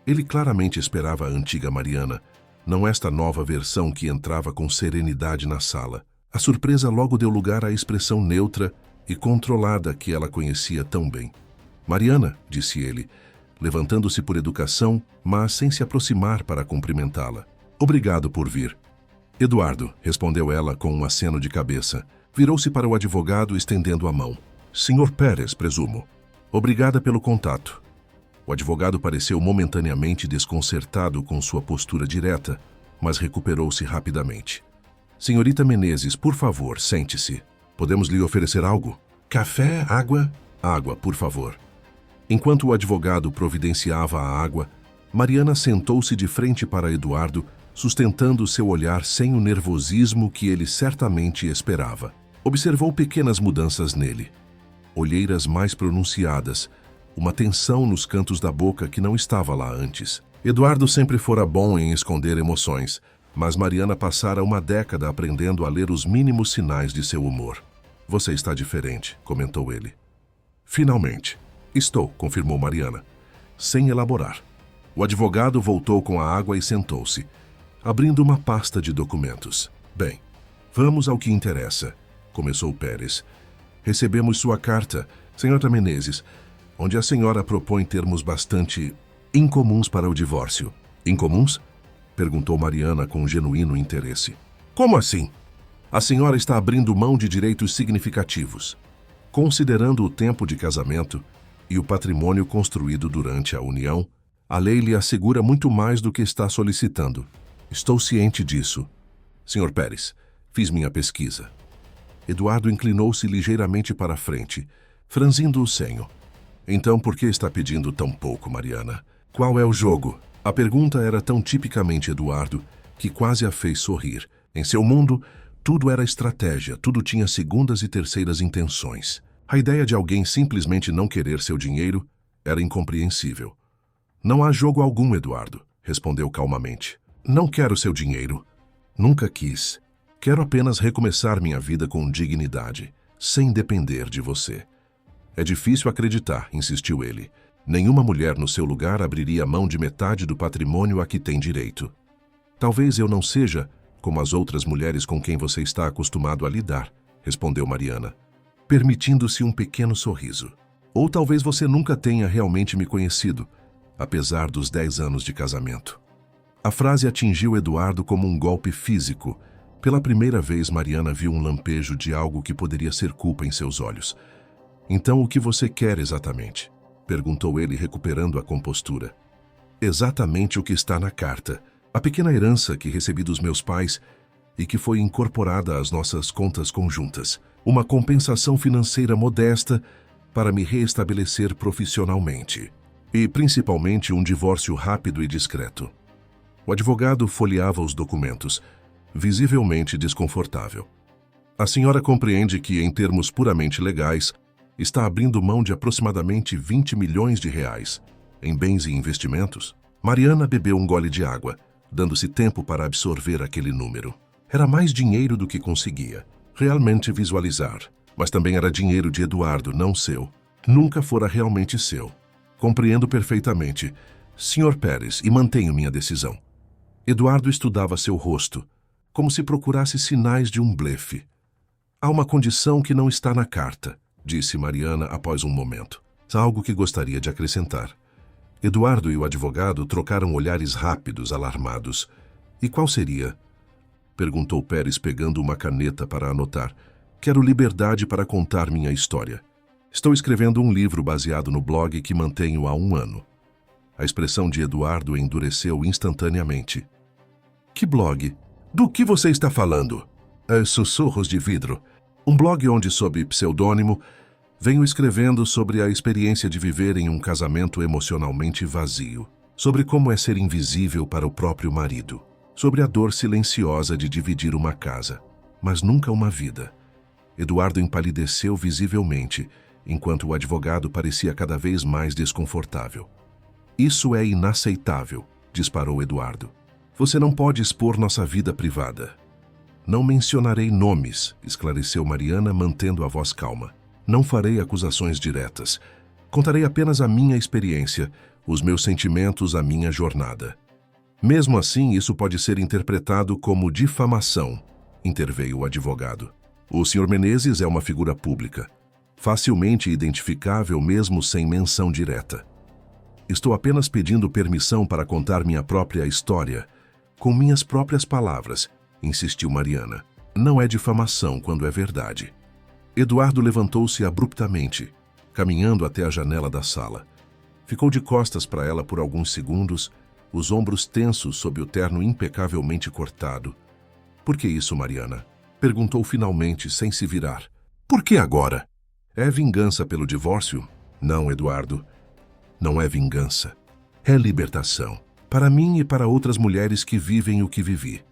Ele claramente esperava a antiga Mariana, não esta nova versão que entrava com serenidade na sala. A surpresa logo deu lugar à expressão neutra e controlada que ela conhecia tão bem. Mariana, disse ele, levantando-se por educação, mas sem se aproximar para cumprimentá-la. Obrigado por vir. Eduardo, respondeu ela com um aceno de cabeça. Virou-se para o advogado estendendo a mão. Senhor Pérez, presumo. Obrigada pelo contato. O advogado pareceu momentaneamente desconcertado com sua postura direta, mas recuperou-se rapidamente. Senhorita Menezes, por favor, sente-se. Podemos lhe oferecer algo? Café, água? Água, por favor. Enquanto o advogado providenciava a água, Mariana sentou-se de frente para Eduardo, sustentando seu olhar sem o nervosismo que ele certamente esperava. Observou pequenas mudanças nele. Olheiras mais pronunciadas, uma tensão nos cantos da boca que não estava lá antes. Eduardo sempre fora bom em esconder emoções, mas Mariana passara uma década aprendendo a ler os mínimos sinais de seu humor. Você está diferente, comentou ele. Finalmente. Estou, confirmou Mariana, sem elaborar. O advogado voltou com a água e sentou-se, abrindo uma pasta de documentos. Bem, vamos ao que interessa, começou Pérez. Recebemos sua carta, senhora Menezes, onde a senhora propõe termos bastante incomuns para o divórcio. Incomuns? Perguntou Mariana com genuíno interesse. Como assim? A senhora está abrindo mão de direitos significativos. Considerando o tempo de casamento, e o patrimônio construído durante a união, a lei lhe assegura muito mais do que está solicitando. Estou ciente disso. Sr. Pérez, fiz minha pesquisa. Eduardo inclinou-se ligeiramente para a frente, franzindo o senho. Então, por que está pedindo tão pouco, Mariana? Qual é o jogo? A pergunta era tão tipicamente Eduardo que quase a fez sorrir. Em seu mundo, tudo era estratégia, tudo tinha segundas e terceiras intenções. A ideia de alguém simplesmente não querer seu dinheiro era incompreensível. Não há jogo algum, Eduardo, respondeu calmamente. Não quero seu dinheiro. Nunca quis. Quero apenas recomeçar minha vida com dignidade, sem depender de você. É difícil acreditar, insistiu ele. Nenhuma mulher no seu lugar abriria mão de metade do patrimônio a que tem direito. Talvez eu não seja como as outras mulheres com quem você está acostumado a lidar, respondeu Mariana, permitindo-se um pequeno sorriso. Ou talvez você nunca tenha realmente me conhecido, apesar dos 10 anos de casamento. A frase atingiu Eduardo como um golpe físico. Pela primeira vez, Mariana viu um lampejo de algo que poderia ser culpa em seus olhos. Então, o que você quer exatamente? Perguntou ele, recuperando a compostura. Exatamente o que está na carta. A pequena herança que recebi dos meus pais e que foi incorporada às nossas contas conjuntas. Uma compensação financeira modesta para me reestabelecer profissionalmente. E, principalmente, um divórcio rápido e discreto. O advogado folheava os documentos, visivelmente desconfortável. A senhora compreende que, em termos puramente legais, está abrindo mão de aproximadamente 20 milhões de reais em bens e investimentos? Mariana bebeu um gole de água, dando-se tempo para absorver aquele número. Era mais dinheiro do que conseguia realmente visualizar, mas também era dinheiro de Eduardo, não seu. Nunca fora realmente seu. Compreendo perfeitamente, Sr. Pérez, e mantenho minha decisão. Eduardo estudava seu rosto, como se procurasse sinais de um blefe. Há uma condição que não está na carta, disse Mariana após um momento. Algo que gostaria de acrescentar. Eduardo e o advogado trocaram olhares rápidos, alarmados. E qual seria? Perguntou Pérez, pegando uma caneta para anotar. Quero liberdade para contar minha história. Estou escrevendo um livro baseado no blog que mantenho há 1 ano. A expressão de Eduardo endureceu instantaneamente. Que blog? Do que você está falando? Sussurros de Vidro. Um blog onde, sob pseudônimo, venho escrevendo sobre a experiência de viver em um casamento emocionalmente vazio, sobre como é ser invisível para o próprio marido, sobre a dor silenciosa de dividir uma casa, mas nunca uma vida. Eduardo empalideceu visivelmente, enquanto o advogado parecia cada vez mais desconfortável. Isso é inaceitável, disparou Eduardo. Você não pode expor nossa vida privada. Não mencionarei nomes, esclareceu Mariana, mantendo a voz calma. Não farei acusações diretas. Contarei apenas a minha experiência, os meus sentimentos, a minha jornada. Mesmo assim, isso pode ser interpretado como difamação, interveio o advogado. O Sr. Menezes é uma figura pública, facilmente identificável mesmo sem menção direta. Estou apenas pedindo permissão para contar minha própria história, com minhas próprias palavras, insistiu Mariana. Não é difamação quando é verdade. Eduardo levantou-se abruptamente, caminhando até a janela da sala. Ficou de costas para ela por alguns segundos, os ombros tensos sob o terno impecavelmente cortado. Por que isso, Mariana? Perguntou finalmente, sem se virar. Por que agora? É vingança pelo divórcio? Não, Eduardo. Não é vingança. É libertação. Para mim e para outras mulheres que vivem o que vivi.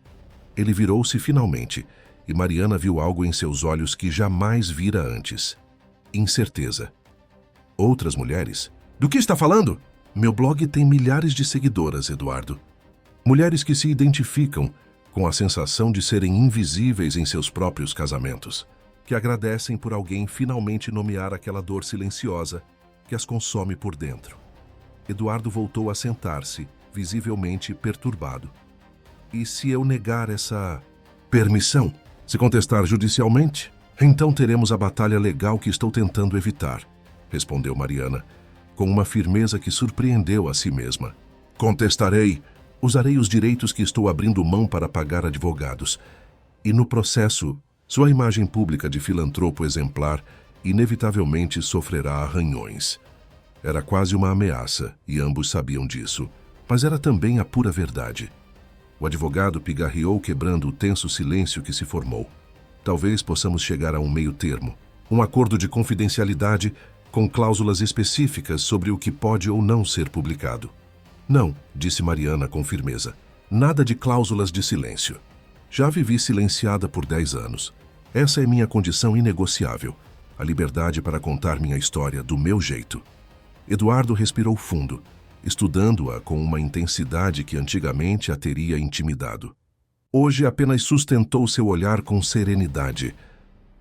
Ele virou-se finalmente, e Mariana viu algo em seus olhos que jamais vira antes. Incerteza. Outras mulheres? Do que está falando? Meu blog tem milhares de seguidoras, Eduardo. Mulheres que se identificam com a sensação de serem invisíveis em seus próprios casamentos, que agradecem por alguém finalmente nomear aquela dor silenciosa que as consome por dentro. Eduardo voltou a sentar-se, visivelmente perturbado. E se eu negar essa permissão? Se contestar judicialmente? Então teremos a batalha legal que estou tentando evitar, respondeu Mariana, com uma firmeza que surpreendeu a si mesma. Contestarei. Usarei os direitos que estou abrindo mão para pagar advogados. E no processo, sua imagem pública de filantropo exemplar inevitavelmente sofrerá arranhões. Era quase uma ameaça, e ambos sabiam disso, mas era também a pura verdade. O advogado pigarreou, quebrando o tenso silêncio que se formou. Talvez possamos chegar a um meio-termo, um acordo de confidencialidade com cláusulas específicas sobre o que pode ou não ser publicado. Não, disse Mariana com firmeza. Nada de cláusulas de silêncio. Já vivi silenciada por 10 anos. Essa é minha condição inegociável, a liberdade para contar minha história do meu jeito. Eduardo respirou fundo, estudando-a com uma intensidade que antigamente a teria intimidado. Hoje apenas sustentou seu olhar com serenidade.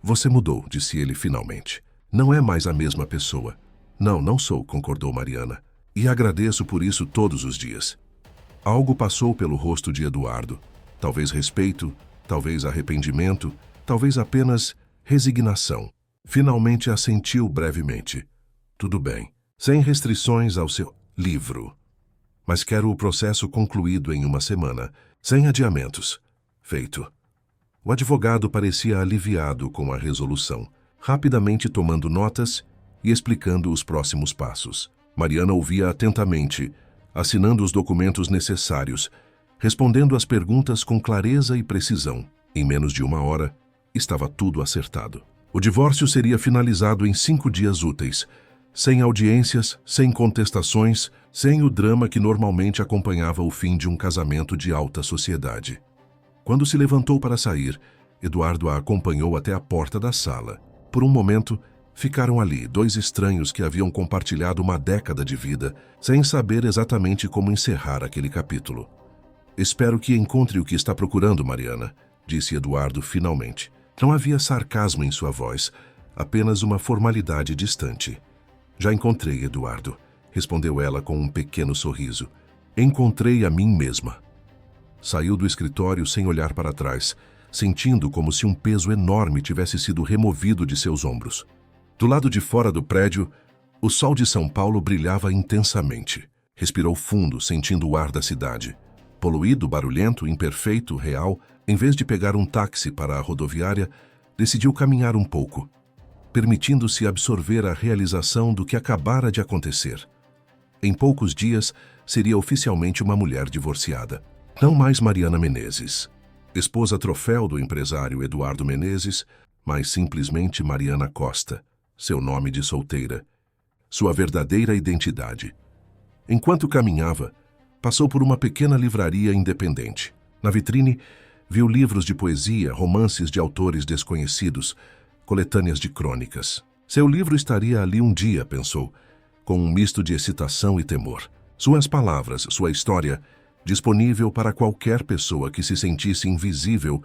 Você mudou, disse ele finalmente. Não é mais a mesma pessoa. Não, não sou, concordou Mariana. E agradeço por isso todos os dias. Algo passou pelo rosto de Eduardo. Talvez respeito, talvez arrependimento, talvez apenas resignação. Finalmente assentiu brevemente. Tudo bem, sem restrições ao seu livro. Mas quero o processo concluído em uma semana, sem adiamentos. Feito. O advogado parecia aliviado com a resolução, rapidamente tomando notas e explicando os próximos passos. Mariana ouvia atentamente, assinando os documentos necessários, respondendo às perguntas com clareza e precisão. Em menos de 1 hora, estava tudo acertado. O divórcio seria finalizado em 5 dias úteis, sem audiências, sem contestações, sem o drama que normalmente acompanhava o fim de um casamento de alta sociedade. Quando se levantou para sair, Eduardo a acompanhou até a porta da sala. Por um momento, ficaram ali 2 estranhos que haviam compartilhado uma década de vida, sem saber exatamente como encerrar aquele capítulo. Espero que encontre o que está procurando, Mariana, disse Eduardo finalmente. Não havia sarcasmo em sua voz, apenas uma formalidade distante. Já encontrei, Eduardo, respondeu ela com um pequeno sorriso. Encontrei a mim mesma. Saiu do escritório sem olhar para trás, sentindo como se um peso enorme tivesse sido removido de seus ombros. Do lado de fora do prédio, o sol de São Paulo brilhava intensamente. Respirou fundo, sentindo o ar da cidade. Poluído, barulhento, imperfeito, real, em vez de pegar um táxi para a rodoviária, decidiu caminhar um pouco, permitindo-se absorver a realização do que acabara de acontecer. Em poucos dias, seria oficialmente uma mulher divorciada. Não mais Mariana Menezes, esposa troféu do empresário Eduardo Menezes, mas simplesmente Mariana Costa, seu nome de solteira, sua verdadeira identidade. Enquanto caminhava, passou por uma pequena livraria independente. Na vitrine, viu livros de poesia, romances de autores desconhecidos, coletâneas de crônicas. Seu livro estaria ali um dia, pensou, com um misto de excitação e temor. Suas palavras, sua história, disponível para qualquer pessoa que se sentisse invisível,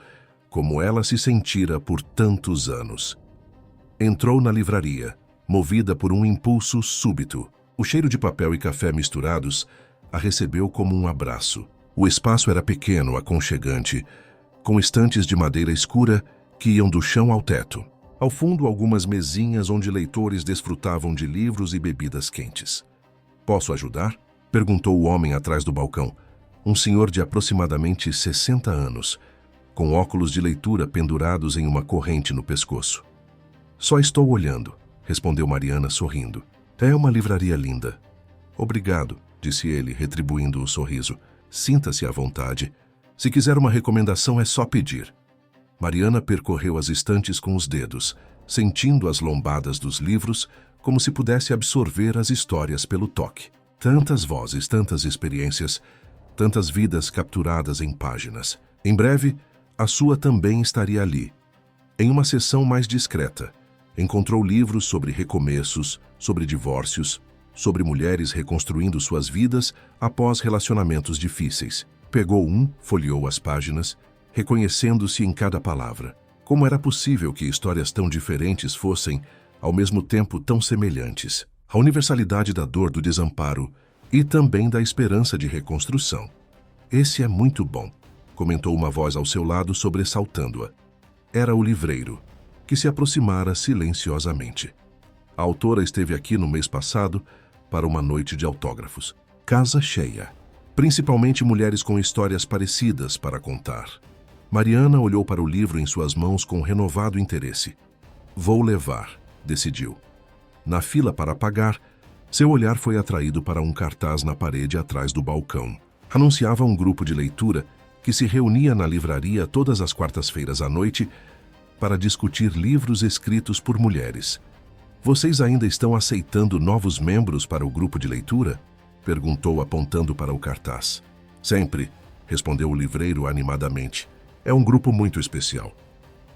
como ela se sentira por tantos anos. Entrou na livraria, movida por um impulso súbito. O cheiro de papel e café misturados a recebeu como um abraço. O espaço era pequeno, aconchegante, com estantes de madeira escura que iam do chão ao teto. Ao fundo, algumas mesinhas onde leitores desfrutavam de livros e bebidas quentes. "Posso ajudar?" perguntou o homem atrás do balcão, um senhor de aproximadamente 60 anos, com óculos de leitura pendurados em uma corrente no pescoço. "Só estou olhando", respondeu Mariana sorrindo. "É uma livraria linda." "Obrigado", disse ele, retribuindo o sorriso. "Sinta-se à vontade. Se quiser uma recomendação, é só pedir." Mariana percorreu as estantes com os dedos, sentindo as lombadas dos livros como se pudesse absorver as histórias pelo toque. Tantas vozes, tantas experiências, tantas vidas capturadas em páginas. Em breve, a sua também estaria ali. Em uma seção mais discreta, encontrou livros sobre recomeços, sobre divórcios, sobre mulheres reconstruindo suas vidas após relacionamentos difíceis. Pegou um, folheou as páginas, reconhecendo-se em cada palavra. Como era possível que histórias tão diferentes fossem, ao mesmo tempo, tão semelhantes? A universalidade da dor do desamparo e também da esperança de reconstrução. "Esse é muito bom", comentou uma voz ao seu lado, sobressaltando-a. Era o livreiro, que se aproximara silenciosamente. A autora esteve aqui no mês passado para uma noite de autógrafos. Casa cheia. Principalmente mulheres com histórias parecidas para contar. Mariana olhou para o livro em suas mãos com renovado interesse. "Vou levar", decidiu. Na fila para pagar, Seu olhar foi atraído para um cartaz na parede atrás do balcão. Anunciava um grupo de leitura que se reunia na livraria todas as quartas-feiras à noite para discutir livros escritos por mulheres. Vocês ainda estão aceitando novos membros para o grupo de leitura? Perguntou apontando para o cartaz. Sempre, respondeu o livreiro animadamente. É um grupo muito especial.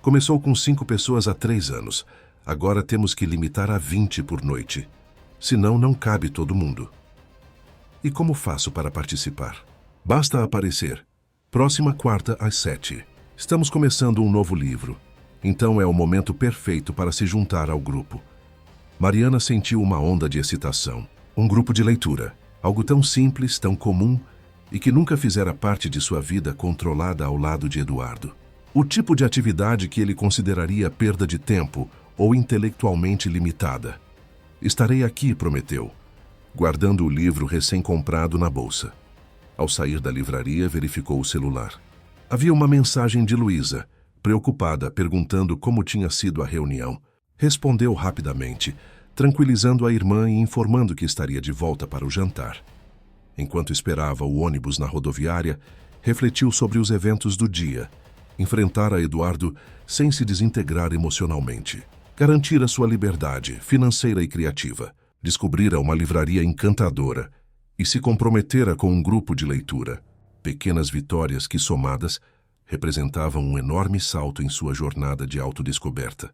Começou com 5 pessoas há 3 anos. Agora temos que limitar a 20 por noite. Senão não cabe todo mundo. E como faço para participar? Basta aparecer. Próxima quarta às 7. Estamos começando um novo livro. Então é o momento perfeito para se juntar ao grupo. Mariana sentiu uma onda de excitação. Um grupo de leitura. Algo tão simples, tão comum, e que nunca fizera parte de sua vida controlada ao lado de Eduardo. O tipo de atividade que ele consideraria perda de tempo ou intelectualmente limitada. Estarei aqui, prometeu, guardando o livro recém-comprado na bolsa. Ao sair da livraria, verificou o celular. Havia uma mensagem de Luísa, preocupada, perguntando como tinha sido a reunião. Respondeu rapidamente, tranquilizando a irmã e informando que estaria de volta para o jantar. Enquanto esperava o ônibus na rodoviária, refletiu sobre os eventos do dia. Enfrentara Eduardo sem se desintegrar emocionalmente. Garantira sua liberdade financeira e criativa. Descobrira uma livraria encantadora e se comprometera com um grupo de leitura. Pequenas vitórias que, somadas, representavam um enorme salto em sua jornada de autodescoberta.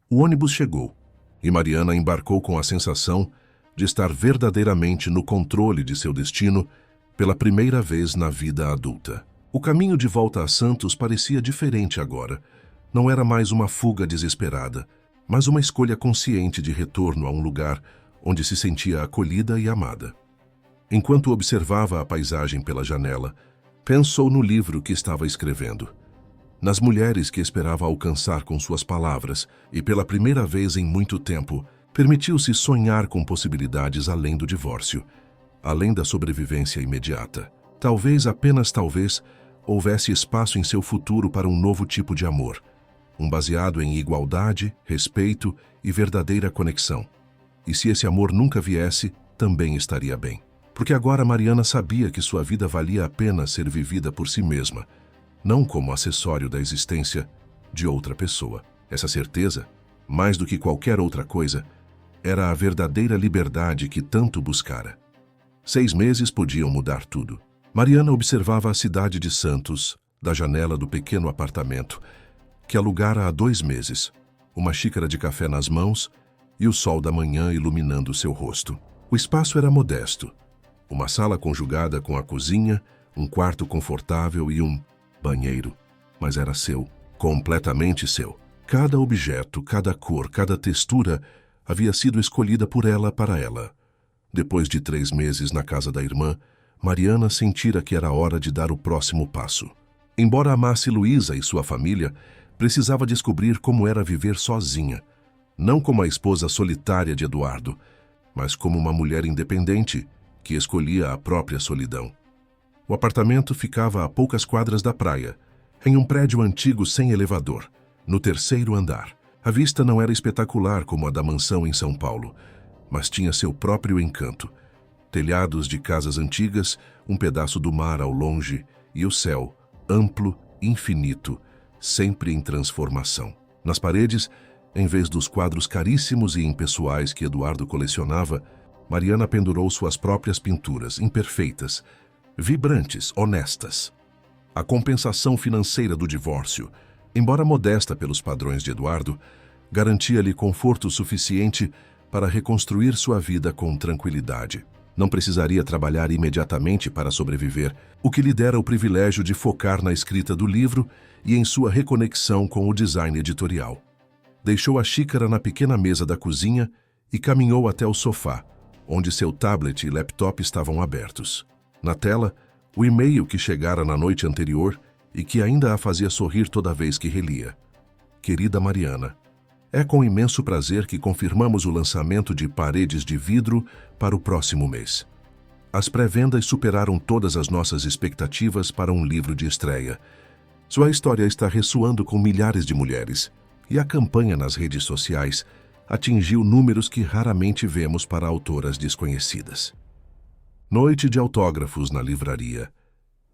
O ônibus chegou e Mariana embarcou com a sensação de estar verdadeiramente no controle de seu destino pela primeira vez na vida adulta. O caminho de volta a Santos parecia diferente agora. Não era mais uma fuga desesperada, mas uma escolha consciente de retorno a um lugar onde se sentia acolhida e amada. Enquanto observava a paisagem pela janela, pensou no livro que estava escrevendo, nas mulheres que esperava alcançar com suas palavras e, pela primeira vez em muito tempo, permitiu-se sonhar com possibilidades além do divórcio, além da sobrevivência imediata. Talvez, apenas talvez, houvesse espaço em seu futuro para um novo tipo de amor, um baseado em igualdade, respeito e verdadeira conexão. E se esse amor nunca viesse, também estaria bem. Porque agora Mariana sabia que sua vida valia a pena ser vivida por si mesma, não como acessório da existência de outra pessoa. Essa certeza, mais do que qualquer outra coisa, era a verdadeira liberdade que tanto buscara. 6 meses podiam mudar tudo. Mariana observava a cidade de Santos, da janela do pequeno apartamento, que alugara há 2 meses, uma xícara de café nas mãos e o sol da manhã iluminando seu rosto. O espaço era modesto. Uma sala conjugada com a cozinha, um quarto confortável e um banheiro. Mas era seu, completamente seu. Cada objeto, cada cor, cada textura havia sido escolhida por ela para ela. Depois de 3 meses na casa da irmã, Mariana sentira que era hora de dar o próximo passo. Embora amasse Luísa e sua família, precisava descobrir como era viver sozinha, não como a esposa solitária de Eduardo, mas como uma mulher independente que escolhia a própria solidão. O apartamento ficava a poucas quadras da praia, em um prédio antigo sem elevador, no 3º andar. A vista não era espetacular como a da mansão em São Paulo, mas tinha seu próprio encanto. Telhados de casas antigas, um pedaço do mar ao longe e o céu, amplo, infinito, sempre em transformação. Nas paredes, em vez dos quadros caríssimos e impessoais que Eduardo colecionava, Mariana pendurou suas próprias pinturas, imperfeitas, vibrantes, honestas. A compensação financeira do divórcio, embora modesta pelos padrões de Eduardo, garantia-lhe conforto suficiente para reconstruir sua vida com tranquilidade. Não precisaria trabalhar imediatamente para sobreviver, o que lhe dera o privilégio de focar na escrita do livro e em sua reconexão com o design editorial. Deixou a xícara na pequena mesa da cozinha e caminhou até o sofá, onde seu tablet e laptop estavam abertos. Na tela, o e-mail que chegara na noite anterior e que ainda a fazia sorrir toda vez que relia. Querida Mariana, é com imenso prazer que confirmamos o lançamento de Paredes de Vidro para o próximo mês. As pré-vendas superaram todas as nossas expectativas para um livro de estreia. Sua história está ressoando com milhares de mulheres, e a campanha nas redes sociais atingiu números que raramente vemos para autoras desconhecidas. Noite de autógrafos na livraria.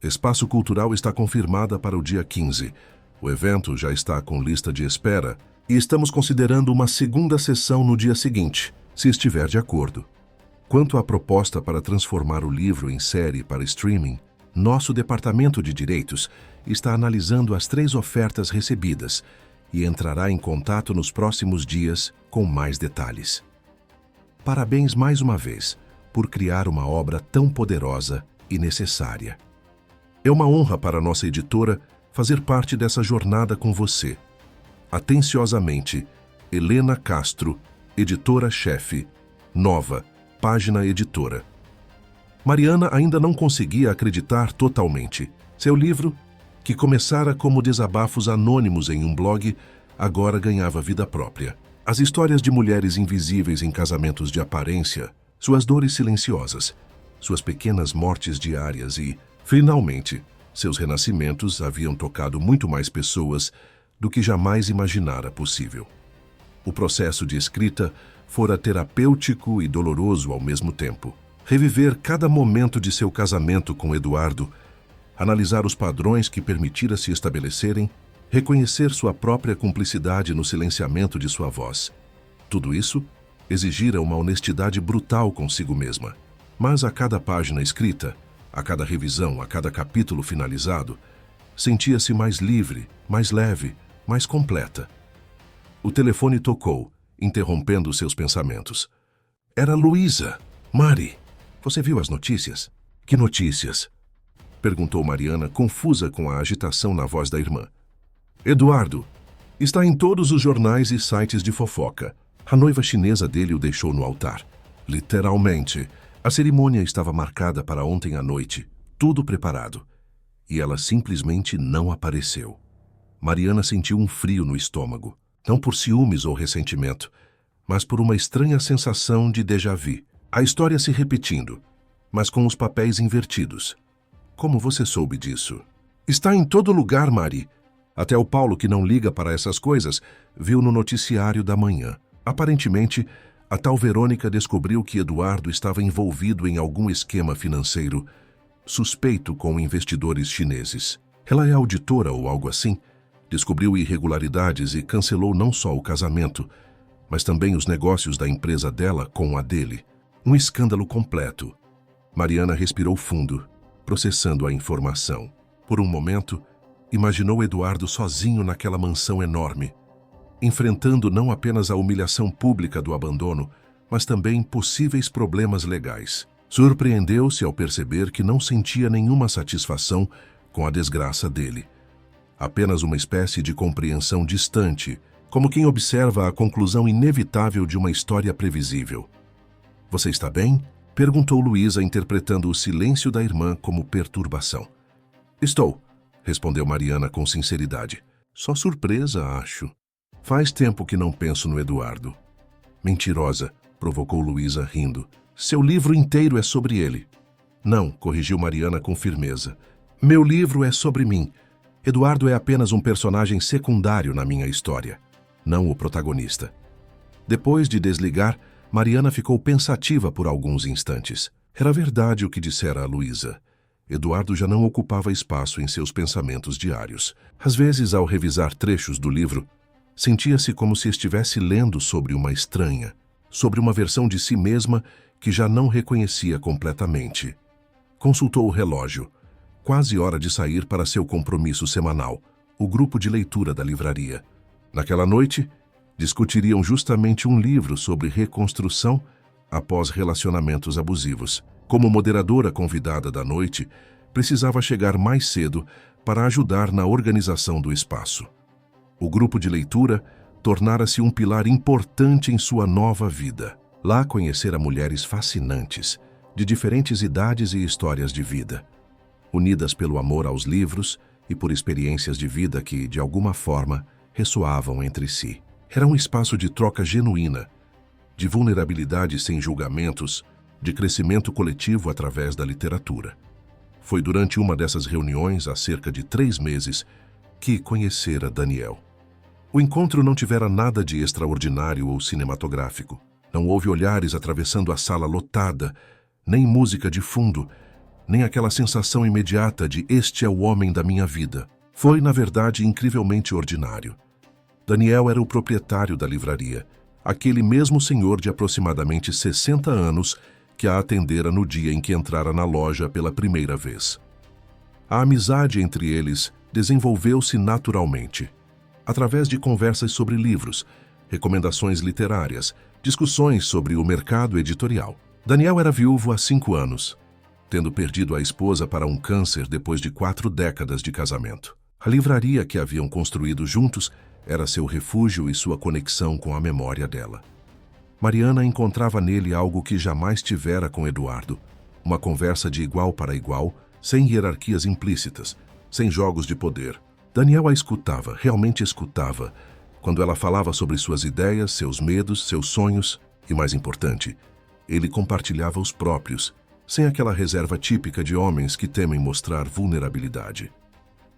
Espaço Cultural está confirmada para o dia 15. O evento já está com lista de espera e estamos considerando uma segunda sessão no dia seguinte, se estiver de acordo. Quanto à proposta para transformar o livro em série para streaming, nosso departamento de direitos está analisando as 3 ofertas recebidas e entrará em contato nos próximos dias com mais detalhes. Parabéns mais uma vez por criar uma obra tão poderosa e necessária. É uma honra para nossa editora fazer parte dessa jornada com você. Atenciosamente, Helena Castro, editora-chefe, Nova, Página Editora. Mariana ainda não conseguia acreditar totalmente. Seu livro, que começara como desabafos anônimos em um blog, agora ganhava vida própria. As histórias de mulheres invisíveis em casamentos de aparência, suas dores silenciosas, suas pequenas mortes diárias e, finalmente, seus renascimentos haviam tocado muito mais pessoas do que jamais imaginara possível. O processo de escrita fora terapêutico e doloroso ao mesmo tempo. Reviver cada momento de seu casamento com Eduardo, analisar os padrões que permitira se estabelecerem, reconhecer sua própria cumplicidade no silenciamento de sua voz. Tudo isso exigira uma honestidade brutal consigo mesma. Mas a cada página escrita, a cada revisão, a cada capítulo finalizado, sentia-se mais livre, mais leve, mais completa. O telefone tocou, interrompendo seus pensamentos. Era Luísa. Mari, você viu as notícias? Que notícias? Perguntou Mariana, confusa com a agitação na voz da irmã. Eduardo, está em todos os jornais e sites de fofoca. A noiva chinesa dele o deixou no altar. Literalmente. A cerimônia estava marcada para ontem à noite, tudo preparado. E ela simplesmente não apareceu. Mariana sentiu um frio no estômago, não por ciúmes ou ressentimento, mas por uma estranha sensação de déjà-vu. A história se repetindo, mas com os papéis invertidos. Como você soube disso? Está em todo lugar, Mari. Até o Paulo, que não liga para essas coisas, viu no noticiário da manhã. Aparentemente, a tal Verônica descobriu que Eduardo estava envolvido em algum esquema financeiro suspeito com investidores chineses. Ela é auditora ou algo assim. Descobriu irregularidades e cancelou não só o casamento, mas também os negócios da empresa dela com a dele. Um escândalo completo. Mariana respirou fundo, processando a informação. Por um momento, imaginou Eduardo sozinho naquela mansão enorme, enfrentando não apenas a humilhação pública do abandono, mas também possíveis problemas legais. Surpreendeu-se ao perceber que não sentia nenhuma satisfação com a desgraça dele. Apenas uma espécie de compreensão distante, como quem observa a conclusão inevitável de uma história previsível. Você está bem? Perguntou Luísa, interpretando o silêncio da irmã como perturbação. Estou, respondeu Mariana com sinceridade. Só surpresa, acho. Faz tempo que não penso no Eduardo. Mentirosa, provocou Luísa rindo. Seu livro inteiro é sobre ele. Não, corrigiu Mariana com firmeza. Meu livro é sobre mim. Eduardo é apenas um personagem secundário na minha história, não o protagonista. Depois de desligar, Mariana ficou pensativa por alguns instantes. Era verdade o que dissera a Luísa. Eduardo já não ocupava espaço em seus pensamentos diários. Às vezes, ao revisar trechos do livro, sentia-se como se estivesse lendo sobre uma estranha, sobre uma versão de si mesma que já não reconhecia completamente. Consultou o relógio. Quase hora de sair para seu compromisso semanal, o grupo de leitura da livraria. Naquela noite, discutiriam justamente um livro sobre reconstrução após relacionamentos abusivos. Como moderadora convidada da noite, precisava chegar mais cedo para ajudar na organização do espaço. O grupo de leitura tornara-se um pilar importante em sua nova vida. Lá conhecera mulheres fascinantes, de diferentes idades e histórias de vida, unidas pelo amor aos livros e por experiências de vida que, de alguma forma, ressoavam entre si. Era um espaço de troca genuína, de vulnerabilidade sem julgamentos, de crescimento coletivo através da literatura. Foi durante uma dessas reuniões, há cerca de 3 meses, que conhecera Daniel. O encontro não tivera nada de extraordinário ou cinematográfico. Não houve olhares atravessando a sala lotada, nem música de fundo, nem aquela sensação imediata de este é o homem da minha vida. Foi, na verdade, incrivelmente ordinário. Daniel era o proprietário da livraria, aquele mesmo senhor de aproximadamente 60 anos que a atendera no dia em que entrara na loja pela primeira vez. A amizade entre eles desenvolveu-se naturalmente, através de conversas sobre livros, recomendações literárias, discussões sobre o mercado editorial. Daniel era viúvo há 5 anos, tendo perdido a esposa para um câncer depois de 4 décadas de casamento. A livraria que haviam construído juntos era seu refúgio e sua conexão com a memória dela. Mariana encontrava nele algo que jamais tivera com Eduardo, uma conversa de igual para igual, sem hierarquias implícitas, sem jogos de poder. Daniel a escutava, realmente escutava, quando ela falava sobre suas ideias, seus medos, seus sonhos e, mais importante, ele compartilhava os próprios, sem aquela reserva típica de homens que temem mostrar vulnerabilidade.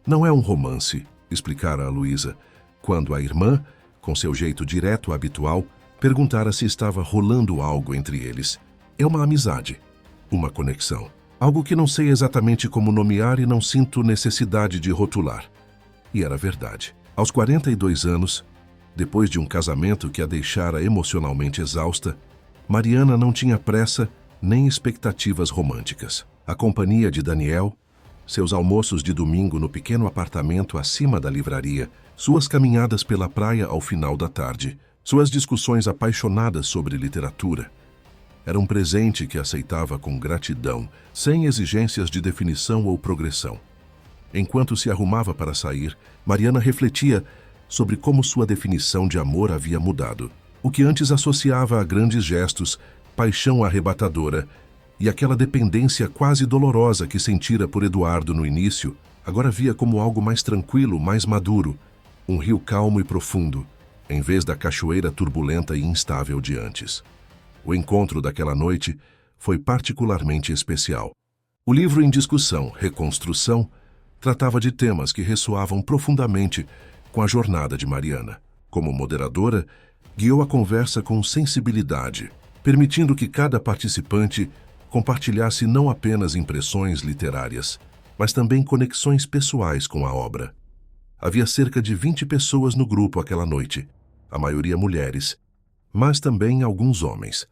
Não é um romance, explicara a Luísa, quando a irmã, com seu jeito direto habitual, perguntara se estava rolando algo entre eles. É uma amizade, uma conexão. Algo que não sei exatamente como nomear e não sinto necessidade de rotular. E era verdade. Aos 42 anos, depois de um casamento que a deixara emocionalmente exausta, Mariana não tinha pressa nem expectativas românticas. A companhia de Daniel, seus almoços de domingo no pequeno apartamento acima da livraria, suas caminhadas pela praia ao final da tarde, suas discussões apaixonadas sobre literatura, era um presente que aceitava com gratidão, sem exigências de definição ou progressão. Enquanto se arrumava para sair, Mariana refletia sobre como sua definição de amor havia mudado. O que antes associava a grandes gestos, paixão arrebatadora e aquela dependência quase dolorosa que sentira por Eduardo no início, agora via como algo mais tranquilo, mais maduro, um rio calmo e profundo, em vez da cachoeira turbulenta e instável de antes. O encontro daquela noite foi particularmente especial. O livro em discussão, Reconstrução, tratava de temas que ressoavam profundamente com a jornada de Mariana. Como moderadora, guiou a conversa com sensibilidade, permitindo que cada participante compartilhasse não apenas impressões literárias, mas também conexões pessoais com a obra. Havia cerca de 20 pessoas no grupo aquela noite, a maioria mulheres, mas também alguns homens,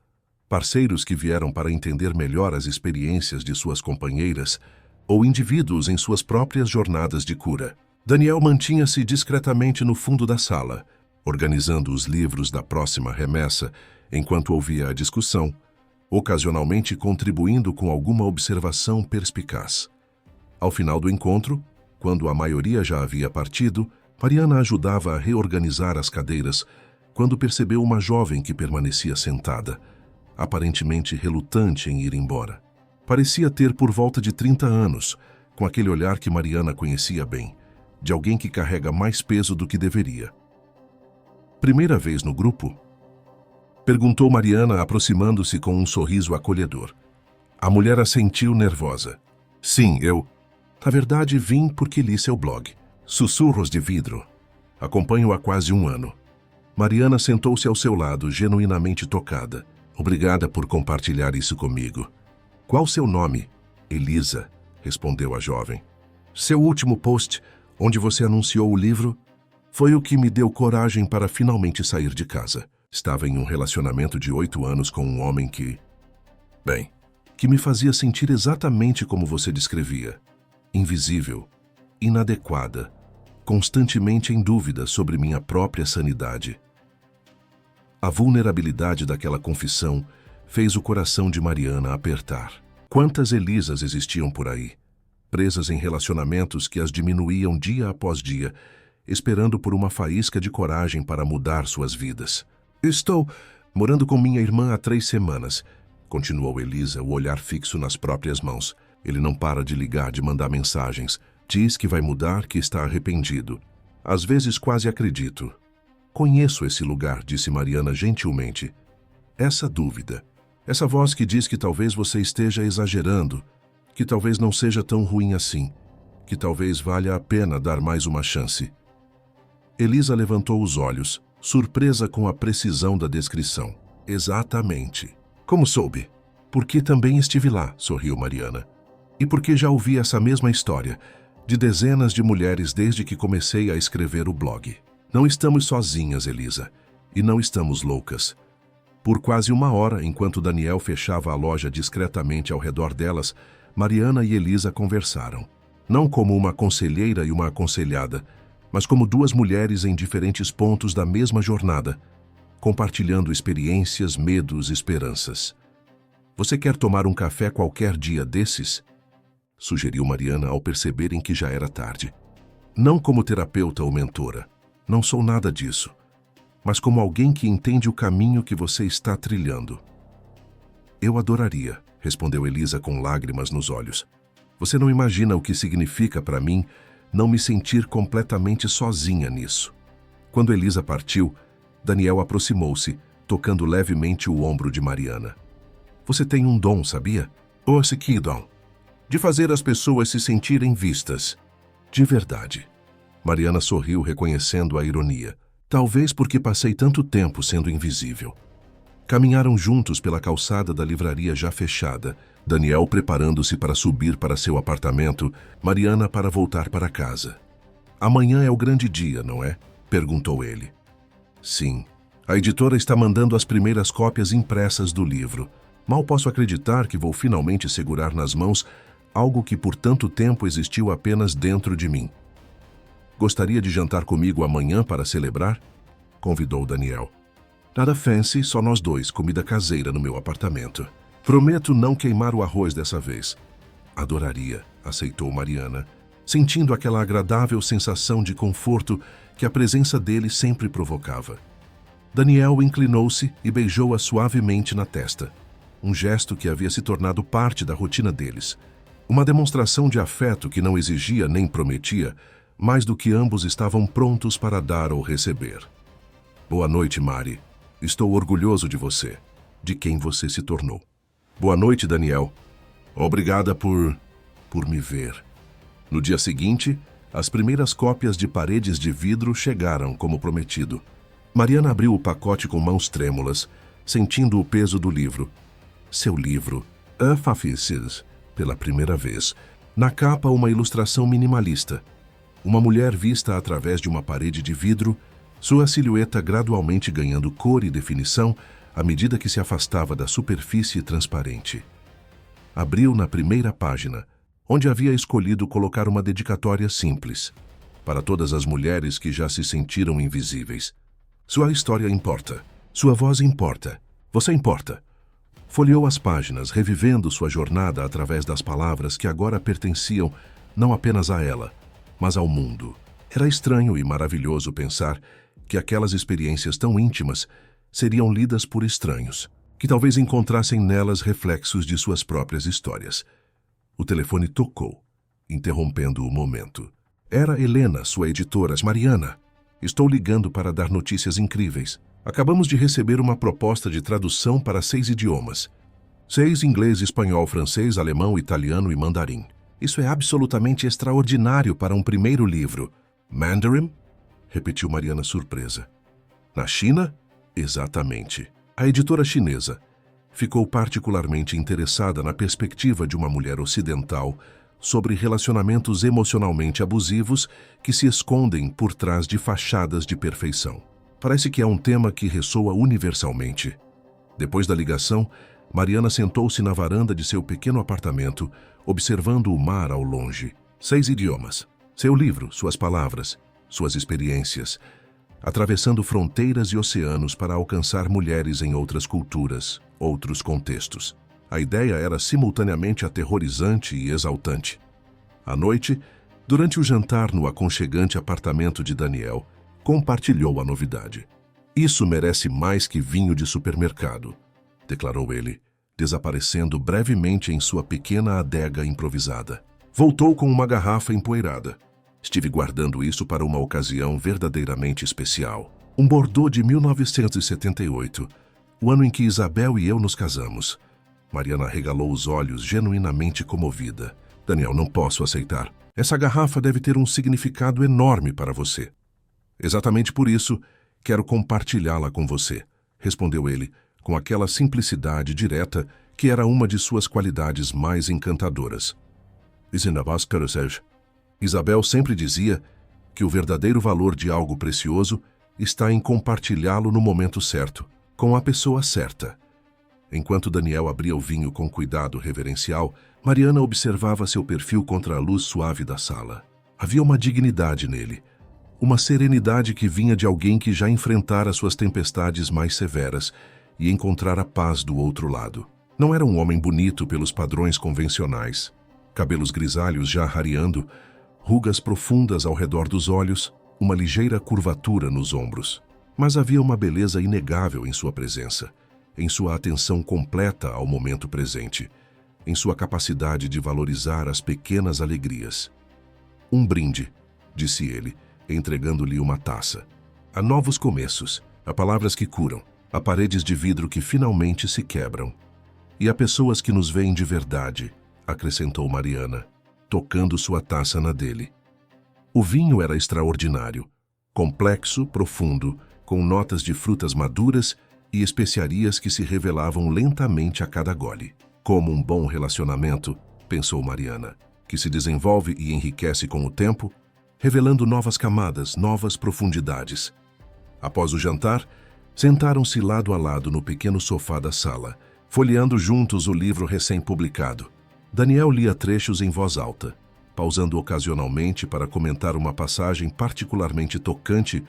parceiros que vieram para entender melhor as experiências de suas companheiras ou indivíduos em suas próprias jornadas de cura. Daniel mantinha-se discretamente no fundo da sala, organizando os livros da próxima remessa enquanto ouvia a discussão, ocasionalmente contribuindo com alguma observação perspicaz. Ao final do encontro, quando a maioria já havia partido, Mariana ajudava a reorganizar as cadeiras quando percebeu uma jovem que permanecia sentada, aparentemente relutante em ir embora. Parecia ter por volta de 30 anos, com aquele olhar que Mariana conhecia bem, de alguém que carrega mais peso do que deveria. Primeira vez no grupo? Perguntou Mariana, aproximando-se com um sorriso acolhedor. A mulher assentiu nervosa. Sim, eu... Na verdade, vim porque li seu blog. Sussurros de Vidro. Acompanho há quase 1 ano. Mariana sentou-se ao seu lado, genuinamente tocada. Obrigada por compartilhar isso comigo. Qual seu nome? Elisa, respondeu a jovem. Seu último post, onde você anunciou o livro, foi o que me deu coragem para finalmente sair de casa. Estava em um relacionamento de 8 anos com um homem que me fazia sentir exatamente como você descrevia. Invisível, inadequada, constantemente em dúvida sobre minha própria sanidade. A vulnerabilidade daquela confissão fez o coração de Mariana apertar. Quantas Elisas existiam por aí, presas em relacionamentos que as diminuíam dia após dia, esperando por uma faísca de coragem para mudar suas vidas. Estou morando com minha irmã há 3 semanas, continuou Elisa, o olhar fixo nas próprias mãos. Ele não para de ligar, de mandar mensagens. Diz que vai mudar, que está arrependido. Às vezes quase acredito. Conheço esse lugar, disse Mariana gentilmente. Essa dúvida, essa voz que diz que talvez você esteja exagerando, que talvez não seja tão ruim assim, que talvez valha a pena dar mais uma chance. Elisa levantou os olhos, surpresa com a precisão da descrição. Exatamente. Como soube? Porque também estive lá, sorriu Mariana. E porque já ouvi essa mesma história, de dezenas de mulheres desde que comecei a escrever o blog. Não estamos sozinhas, Elisa. E não estamos loucas. Por quase 1 hora, enquanto Daniel fechava a loja discretamente ao redor delas, Mariana e Elisa conversaram. Não como uma conselheira e uma aconselhada, mas como 2 mulheres em diferentes pontos da mesma jornada, compartilhando experiências, medos e esperanças. Você quer tomar um café qualquer dia desses? Sugeriu Mariana ao perceberem que já era tarde. Não como terapeuta ou mentora. Não sou nada disso. Mas como alguém que entende o caminho que você está trilhando. Eu adoraria, respondeu Elisa com lágrimas nos olhos. Você não imagina o que significa para mim não me sentir completamente sozinha nisso. Quando Elisa partiu, Daniel aproximou-se, tocando levemente o ombro de Mariana. Você tem um dom, sabia? Ouça que dom. De fazer as pessoas se sentirem vistas. De verdade. Mariana sorriu, reconhecendo a ironia. Talvez porque passei tanto tempo sendo invisível. Caminharam juntos pela calçada da livraria já fechada, Daniel preparando-se para subir para seu apartamento, Mariana para voltar para casa. Amanhã é o grande dia, não é? Perguntou ele. Sim. A editora está mandando as primeiras cópias impressas do livro. Mal posso acreditar que vou finalmente segurar nas mãos algo que por tanto tempo existiu apenas dentro de mim. Gostaria de jantar comigo amanhã para celebrar? Convidou Daniel. Nada fancy, só nós 2, comida caseira no meu apartamento. Prometo não queimar o arroz dessa vez. Adoraria, aceitou Mariana, sentindo aquela agradável sensação de conforto que a presença dele sempre provocava. Daniel inclinou-se e beijou-a suavemente na testa. Um gesto que havia se tornado parte da rotina deles. Uma demonstração de afeto que não exigia nem prometia, mais do que ambos estavam prontos para dar ou receber. Boa noite, Mari. Estou orgulhoso de você, de quem você se tornou. Boa noite, Daniel. Obrigada por me ver. No dia seguinte, as primeiras cópias de Paredes de Vidro chegaram, como prometido. Mariana abriu o pacote com mãos trêmulas, sentindo o peso do livro. Seu livro, Fafices, pela primeira vez. Na capa, uma ilustração minimalista. Uma mulher vista através de uma parede de vidro, sua silhueta gradualmente ganhando cor e definição à medida que se afastava da superfície transparente. Abriu na primeira página, onde havia escolhido colocar uma dedicatória simples, para todas as mulheres que já se sentiram invisíveis. Sua história importa. Sua voz importa. Você importa. Folheou as páginas, revivendo sua jornada através das palavras que agora pertenciam não apenas a ela, mas ao mundo. Era estranho e maravilhoso pensar que aquelas experiências tão íntimas seriam lidas por estranhos, que talvez encontrassem nelas reflexos de suas próprias histórias. O telefone tocou, interrompendo o momento. Era Helena, sua editora. Mariana, estou ligando para dar notícias incríveis. Acabamos de receber uma proposta de tradução para 6 idiomas. 6: inglês, espanhol, francês, alemão, italiano e mandarim. Isso é absolutamente extraordinário para um primeiro livro. Mandarim? Repetiu Mariana surpresa. Na China? Exatamente. A editora chinesa ficou particularmente interessada na perspectiva de uma mulher ocidental sobre relacionamentos emocionalmente abusivos que se escondem por trás de fachadas de perfeição. Parece que é um tema que ressoa universalmente. Depois da ligação, Mariana sentou-se na varanda de seu pequeno apartamento, observando o mar ao longe. 6 idiomas. Seu livro, suas palavras, suas experiências, atravessando fronteiras e oceanos para alcançar mulheres em outras culturas, outros contextos. A ideia era simultaneamente aterrorizante e exaltante. À noite, durante o jantar no aconchegante apartamento de Daniel, compartilhou a novidade. Isso merece mais que vinho de supermercado, declarou ele, desaparecendo brevemente em sua pequena adega improvisada. Voltou com uma garrafa empoeirada. Estive guardando isso para uma ocasião verdadeiramente especial. Um Bordeaux de 1978, o ano em que Isabel e eu nos casamos. Mariana arregalou os olhos, genuinamente comovida. Daniel, não posso aceitar. Essa garrafa deve ter um significado enorme para você. Exatamente por isso, quero compartilhá-la com você, respondeu ele, com aquela simplicidade direta que era uma de suas qualidades mais encantadoras. Isabel sempre dizia que o verdadeiro valor de algo precioso está em compartilhá-lo no momento certo, com a pessoa certa. Enquanto Daniel abria o vinho com cuidado reverencial, Mariana observava seu perfil contra a luz suave da sala. Havia uma dignidade nele, uma serenidade que vinha de alguém que já enfrentara suas tempestades mais severas e encontrara paz do outro lado. Não era um homem bonito pelos padrões convencionais. Cabelos grisalhos já rareando, rugas profundas ao redor dos olhos, uma ligeira curvatura nos ombros. Mas havia uma beleza inegável em sua presença, em sua atenção completa ao momento presente, em sua capacidade de valorizar as pequenas alegrias. Um brinde, disse ele, entregando-lhe uma taça. Há novos começos, há palavras que curam, há paredes de vidro que finalmente se quebram. E há pessoas que nos veem de verdade, acrescentou Mariana, tocando sua taça na dele. O vinho era extraordinário, complexo, profundo, com notas de frutas maduras e especiarias que se revelavam lentamente a cada gole. Como um bom relacionamento, pensou Mariana, que se desenvolve e enriquece com o tempo, revelando novas camadas, novas profundidades. Após o jantar, sentaram-se lado a lado no pequeno sofá da sala, folheando juntos o livro recém-publicado. Daniel lia trechos em voz alta, pausando ocasionalmente para comentar uma passagem particularmente tocante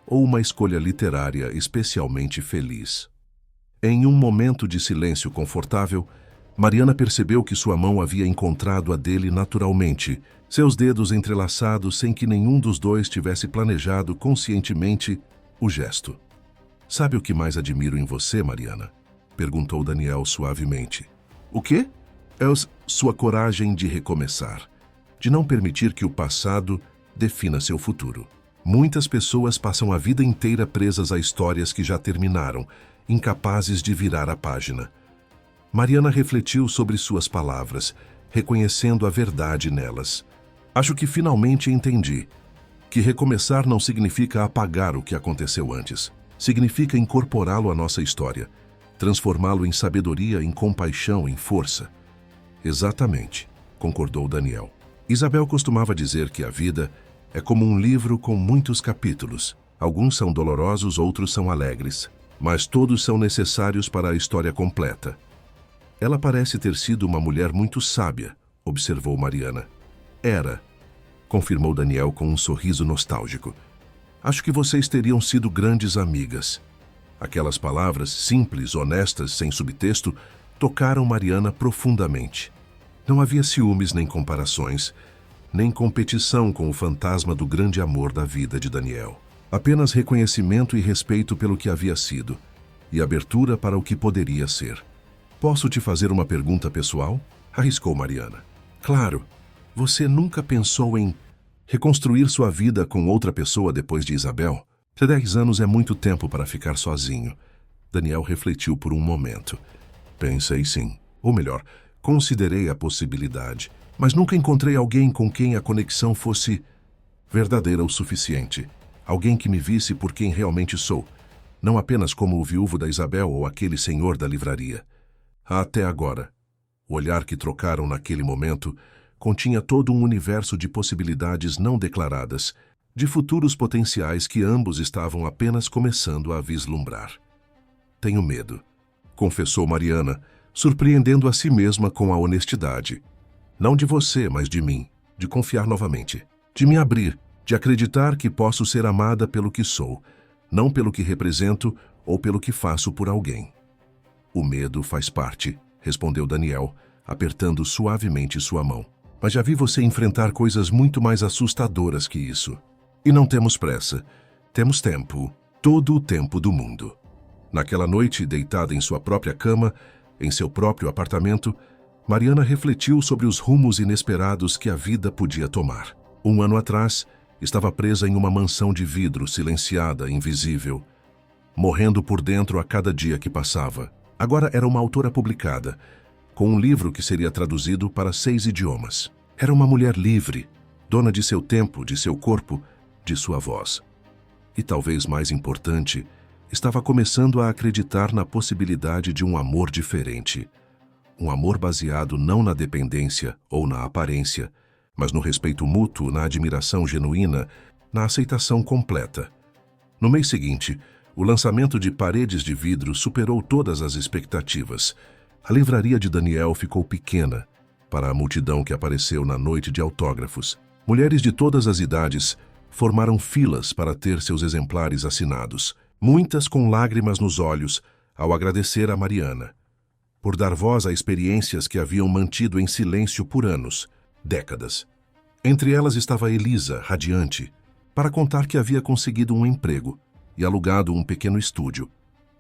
ou uma escolha literária especialmente feliz. Em um momento de silêncio confortável, Mariana percebeu que sua mão havia encontrado a dele naturalmente, seus dedos entrelaçados sem que nenhum dos dois tivesse planejado conscientemente o gesto. "Sabe o que mais admiro em você, Mariana?" perguntou Daniel suavemente. "O quê?" "É sua coragem de recomeçar, de não permitir que o passado defina seu futuro. Muitas pessoas passam a vida inteira presas a histórias que já terminaram, incapazes de virar a página." Mariana refletiu sobre suas palavras, reconhecendo a verdade nelas. "Acho que finalmente entendi que recomeçar não significa apagar o que aconteceu antes. Significa incorporá-lo à nossa história, transformá-lo em sabedoria, em compaixão, em força." "Exatamente", concordou Daniel. Isabel costumava dizer que a vida é como um livro com muitos capítulos. Alguns são dolorosos, outros são alegres, mas todos são necessários para a história completa. "Ela parece ter sido uma mulher muito sábia", observou Mariana. "Era", confirmou Daniel com um sorriso nostálgico. "Acho que vocês teriam sido grandes amigas." Aquelas palavras, simples, honestas, sem subtexto, tocaram Mariana profundamente. Não havia ciúmes nem comparações, nem competição com o fantasma do grande amor da vida de Daniel. Apenas reconhecimento e respeito pelo que havia sido, e abertura para o que poderia ser. "Posso te fazer uma pergunta pessoal?" arriscou Mariana. "Claro. Você nunca pensou em reconstruir sua vida com outra pessoa depois de Isabel? 10 anos é muito tempo para ficar sozinho." Daniel refletiu por um momento. "Pensei sim. Ou melhor, considerei a possibilidade. Mas nunca encontrei alguém com quem a conexão fosse verdadeira o suficiente. Alguém que me visse por quem realmente sou. Não apenas como o viúvo da Isabel ou aquele senhor da livraria. Até agora, o olhar que trocaram naquele momento continha todo um universo de possibilidades não declaradas, de futuros potenciais que ambos estavam apenas começando a vislumbrar. "Tenho medo", confessou Mariana, surpreendendo a si mesma com a honestidade. "Não de você, mas de mim, de confiar novamente, de me abrir, de acreditar que posso ser amada pelo que sou, não pelo que represento ou pelo que faço por alguém." "O medo faz parte", respondeu Daniel, apertando suavemente sua mão. "Mas já vi você enfrentar coisas muito mais assustadoras que isso. E não temos pressa. Temos tempo, todo o tempo do mundo." Naquela noite, deitada em sua própria cama, em seu próprio apartamento, Mariana refletiu sobre os rumos inesperados que a vida podia tomar. 1 ano atrás, estava presa em uma mansão de vidro, silenciada, invisível, morrendo por dentro a cada dia que passava. Agora era uma autora publicada, com um livro que seria traduzido para 6 idiomas. Era uma mulher livre, dona de seu tempo, de seu corpo, de sua voz. E talvez mais importante, estava começando a acreditar na possibilidade de um amor diferente. Um amor baseado não na dependência ou na aparência, mas no respeito mútuo, na admiração genuína, na aceitação completa. No mês seguinte, o lançamento de Paredes de Vidro superou todas as expectativas. A livraria de Daniel ficou pequena para a multidão que apareceu na noite de autógrafos. Mulheres de todas as idades formaram filas para ter seus exemplares assinados, muitas com lágrimas nos olhos ao agradecer a Mariana, por dar voz a experiências que haviam mantido em silêncio por anos, décadas. Entre elas estava Elisa, radiante, para contar que havia conseguido um emprego e alugado um pequeno estúdio,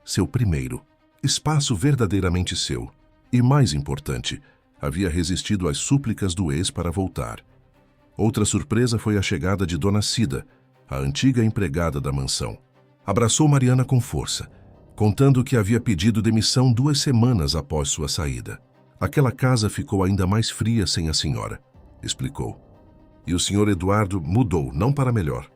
seu primeiro, espaço verdadeiramente seu, e mais importante, havia resistido às súplicas do ex para voltar. Outra surpresa foi a chegada de Dona Cida, a antiga empregada da mansão. Abraçou Mariana com força, contando que havia pedido demissão 2 semanas após sua saída. Aquela casa ficou ainda mais fria sem a senhora, explicou. E o senhor Eduardo mudou, não para melhor.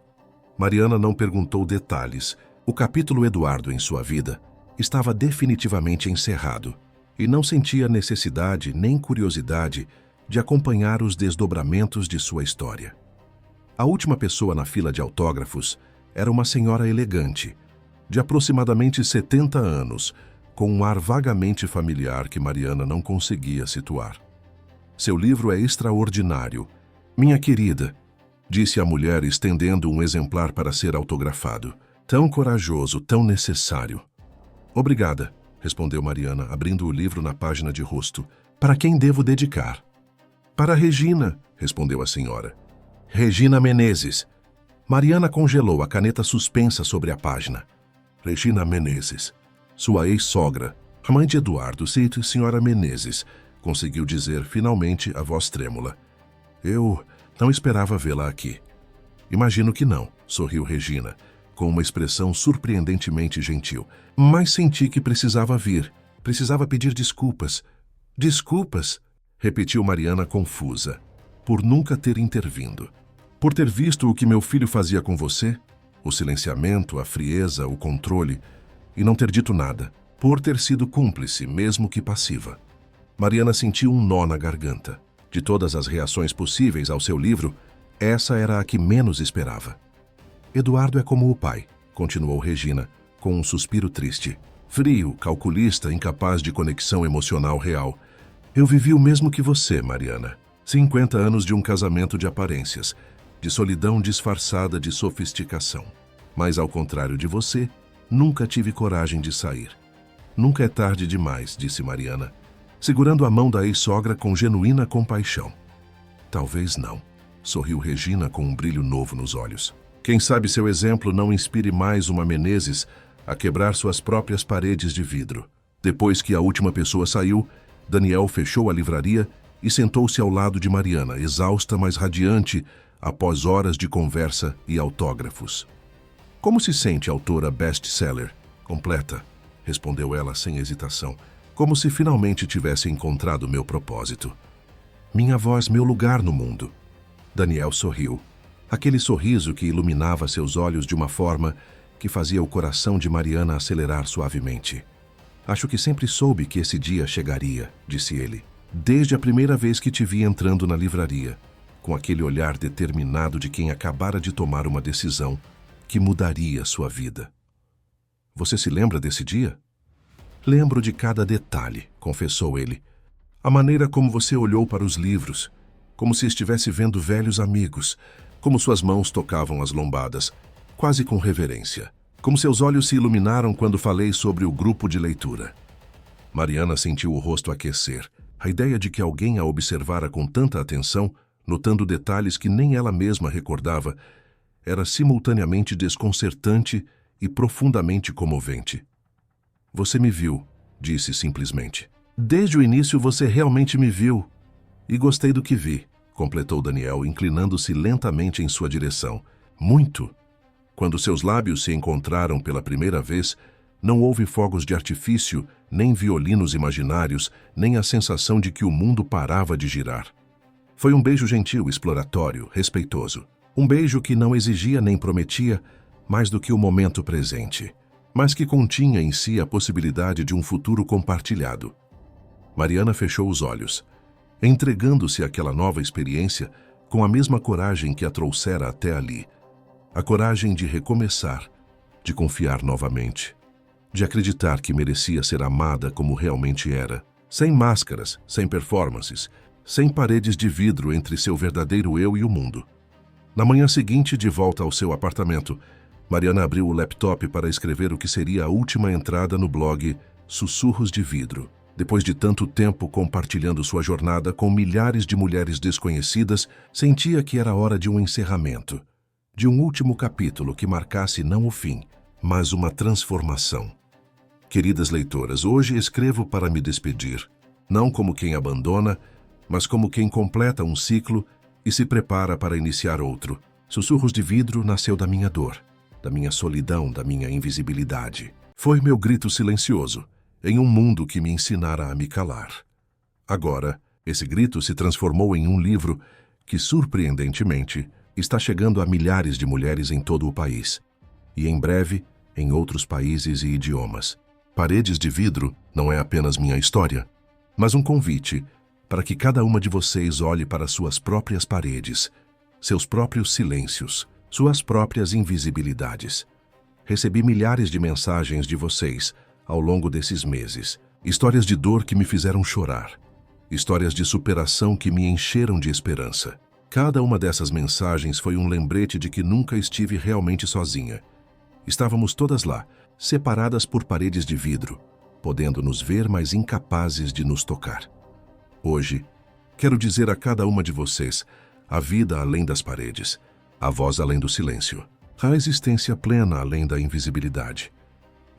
Mariana não perguntou detalhes. O capítulo Eduardo em sua vida estava definitivamente encerrado e não sentia necessidade nem curiosidade de acompanhar os desdobramentos de sua história. A última pessoa na fila de autógrafos era uma senhora elegante, de aproximadamente 70 anos, com um ar vagamente familiar que Mariana não conseguia situar. Seu livro é extraordinário. Minha querida, disse a mulher estendendo um exemplar para ser autografado. Tão corajoso, tão necessário. Obrigada, respondeu Mariana, abrindo o livro na página de rosto. Para quem devo dedicar? Para Regina, respondeu a senhora. Regina Menezes. Mariana congelou a caneta suspensa sobre a página. Regina Menezes, sua ex-sogra, a mãe de Eduardo, cito senhora Menezes, conseguiu dizer finalmente a voz trêmula. Eu não esperava vê-la aqui. Imagino que não, sorriu Regina, com uma expressão surpreendentemente gentil. Mas senti que precisava vir, precisava pedir desculpas. Desculpas? Repetiu Mariana confusa, por nunca ter intervindo. Por ter visto o que meu filho fazia com você, o silenciamento, a frieza, o controle, e não ter dito nada, por ter sido cúmplice, mesmo que passiva. Mariana sentiu um nó na garganta. De todas as reações possíveis ao seu livro, essa era a que menos esperava. Eduardo é como o pai, continuou Regina, com um suspiro triste. Frio, calculista, incapaz de conexão emocional real. Eu vivi o mesmo que você, Mariana. 50 anos de um casamento de aparências, de solidão disfarçada de sofisticação. Mas, ao contrário de você, nunca tive coragem de sair. Nunca é tarde demais, disse Mariana, segurando a mão da ex-sogra com genuína compaixão. Talvez não, sorriu Regina com um brilho novo nos olhos. Quem sabe seu exemplo não inspire mais uma Menezes a quebrar suas próprias paredes de vidro. Depois que a última pessoa saiu, Daniel fechou a livraria e sentou-se ao lado de Mariana, exausta, mas radiante, após horas de conversa e autógrafos. Como se sente, autora best-seller? Completa, respondeu ela sem hesitação, como se finalmente tivesse encontrado meu propósito. Minha voz, meu lugar no mundo. Daniel sorriu. Aquele sorriso que iluminava seus olhos de uma forma que fazia o coração de Mariana acelerar suavemente. Acho que sempre soube que esse dia chegaria, disse ele, desde a primeira vez que te vi entrando na livraria, com aquele olhar determinado de quem acabara de tomar uma decisão que mudaria sua vida. Você se lembra desse dia? Lembro de cada detalhe, confessou ele. A maneira como você olhou para os livros, como se estivesse vendo velhos amigos, como suas mãos tocavam as lombadas, quase com reverência, como seus olhos se iluminaram quando falei sobre o grupo de leitura. Mariana sentiu o rosto aquecer. A ideia de que alguém a observara com tanta atenção, notando detalhes que nem ela mesma recordava, era simultaneamente desconcertante e profundamente comovente. Você me viu, disse simplesmente. Desde o início você realmente me viu. E gostei do que vi, completou Daniel, inclinando-se lentamente em sua direção. Muito. Quando seus lábios se encontraram pela primeira vez, não houve fogos de artifício, nem violinos imaginários, nem a sensação de que o mundo parava de girar. Foi um beijo gentil, exploratório, respeitoso. Um beijo que não exigia nem prometia, mais do que o momento presente, mas que continha em si a possibilidade de um futuro compartilhado. Mariana fechou os olhos, entregando-se àquela nova experiência com a mesma coragem que a trouxera até ali. A coragem de recomeçar, de confiar novamente, de acreditar que merecia ser amada como realmente era, sem máscaras, sem performances, sem paredes de vidro entre seu verdadeiro eu e o mundo. Na manhã seguinte, de volta ao seu apartamento, Mariana abriu o laptop para escrever o que seria a última entrada no blog Sussurros de Vidro. Depois de tanto tempo compartilhando sua jornada com milhares de mulheres desconhecidas, sentia que era hora de um encerramento, de um último capítulo que marcasse não o fim, mas uma transformação. Queridas leitoras, hoje escrevo para me despedir, não como quem abandona, mas como quem completa um ciclo e se prepara para iniciar outro. Sussurros de Vidro nasceu da minha dor, da minha solidão, da minha invisibilidade. Foi meu grito silencioso, em um mundo que me ensinara a me calar. Agora, esse grito se transformou em um livro que, surpreendentemente, está chegando a milhares de mulheres em todo o país, e em breve, em outros países e idiomas. Paredes de Vidro não é apenas minha história, mas um convite para que cada uma de vocês olhe para suas próprias paredes, seus próprios silêncios, suas próprias invisibilidades. Recebi milhares de mensagens de vocês ao longo desses meses, histórias de dor que me fizeram chorar, histórias de superação que me encheram de esperança. Cada uma dessas mensagens foi um lembrete de que nunca estive realmente sozinha. Estávamos todas lá, separadas por paredes de vidro, podendo nos ver, mas incapazes de nos tocar. Hoje, quero dizer a cada uma de vocês, a vida além das paredes, a voz além do silêncio, a existência plena além da invisibilidade.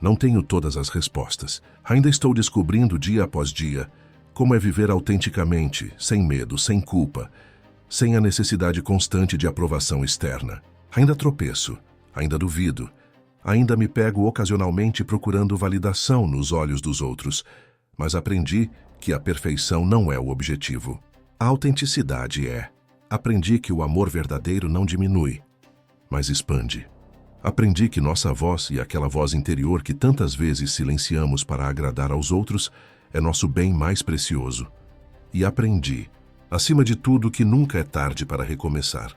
Não tenho todas as respostas. Ainda estou descobrindo dia após dia como é viver autenticamente, sem medo, sem culpa, sem a necessidade constante de aprovação externa. Ainda tropeço, ainda duvido, ainda me pego ocasionalmente procurando validação nos olhos dos outros, mas aprendi que a perfeição não é o objetivo. A autenticidade é. Aprendi que o amor verdadeiro não diminui, mas expande. Aprendi que nossa voz e aquela voz interior que tantas vezes silenciamos para agradar aos outros é nosso bem mais precioso. E aprendi, acima de tudo, que nunca é tarde para recomeçar.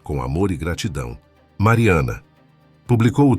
Com amor e gratidão, Mariana. Publicou o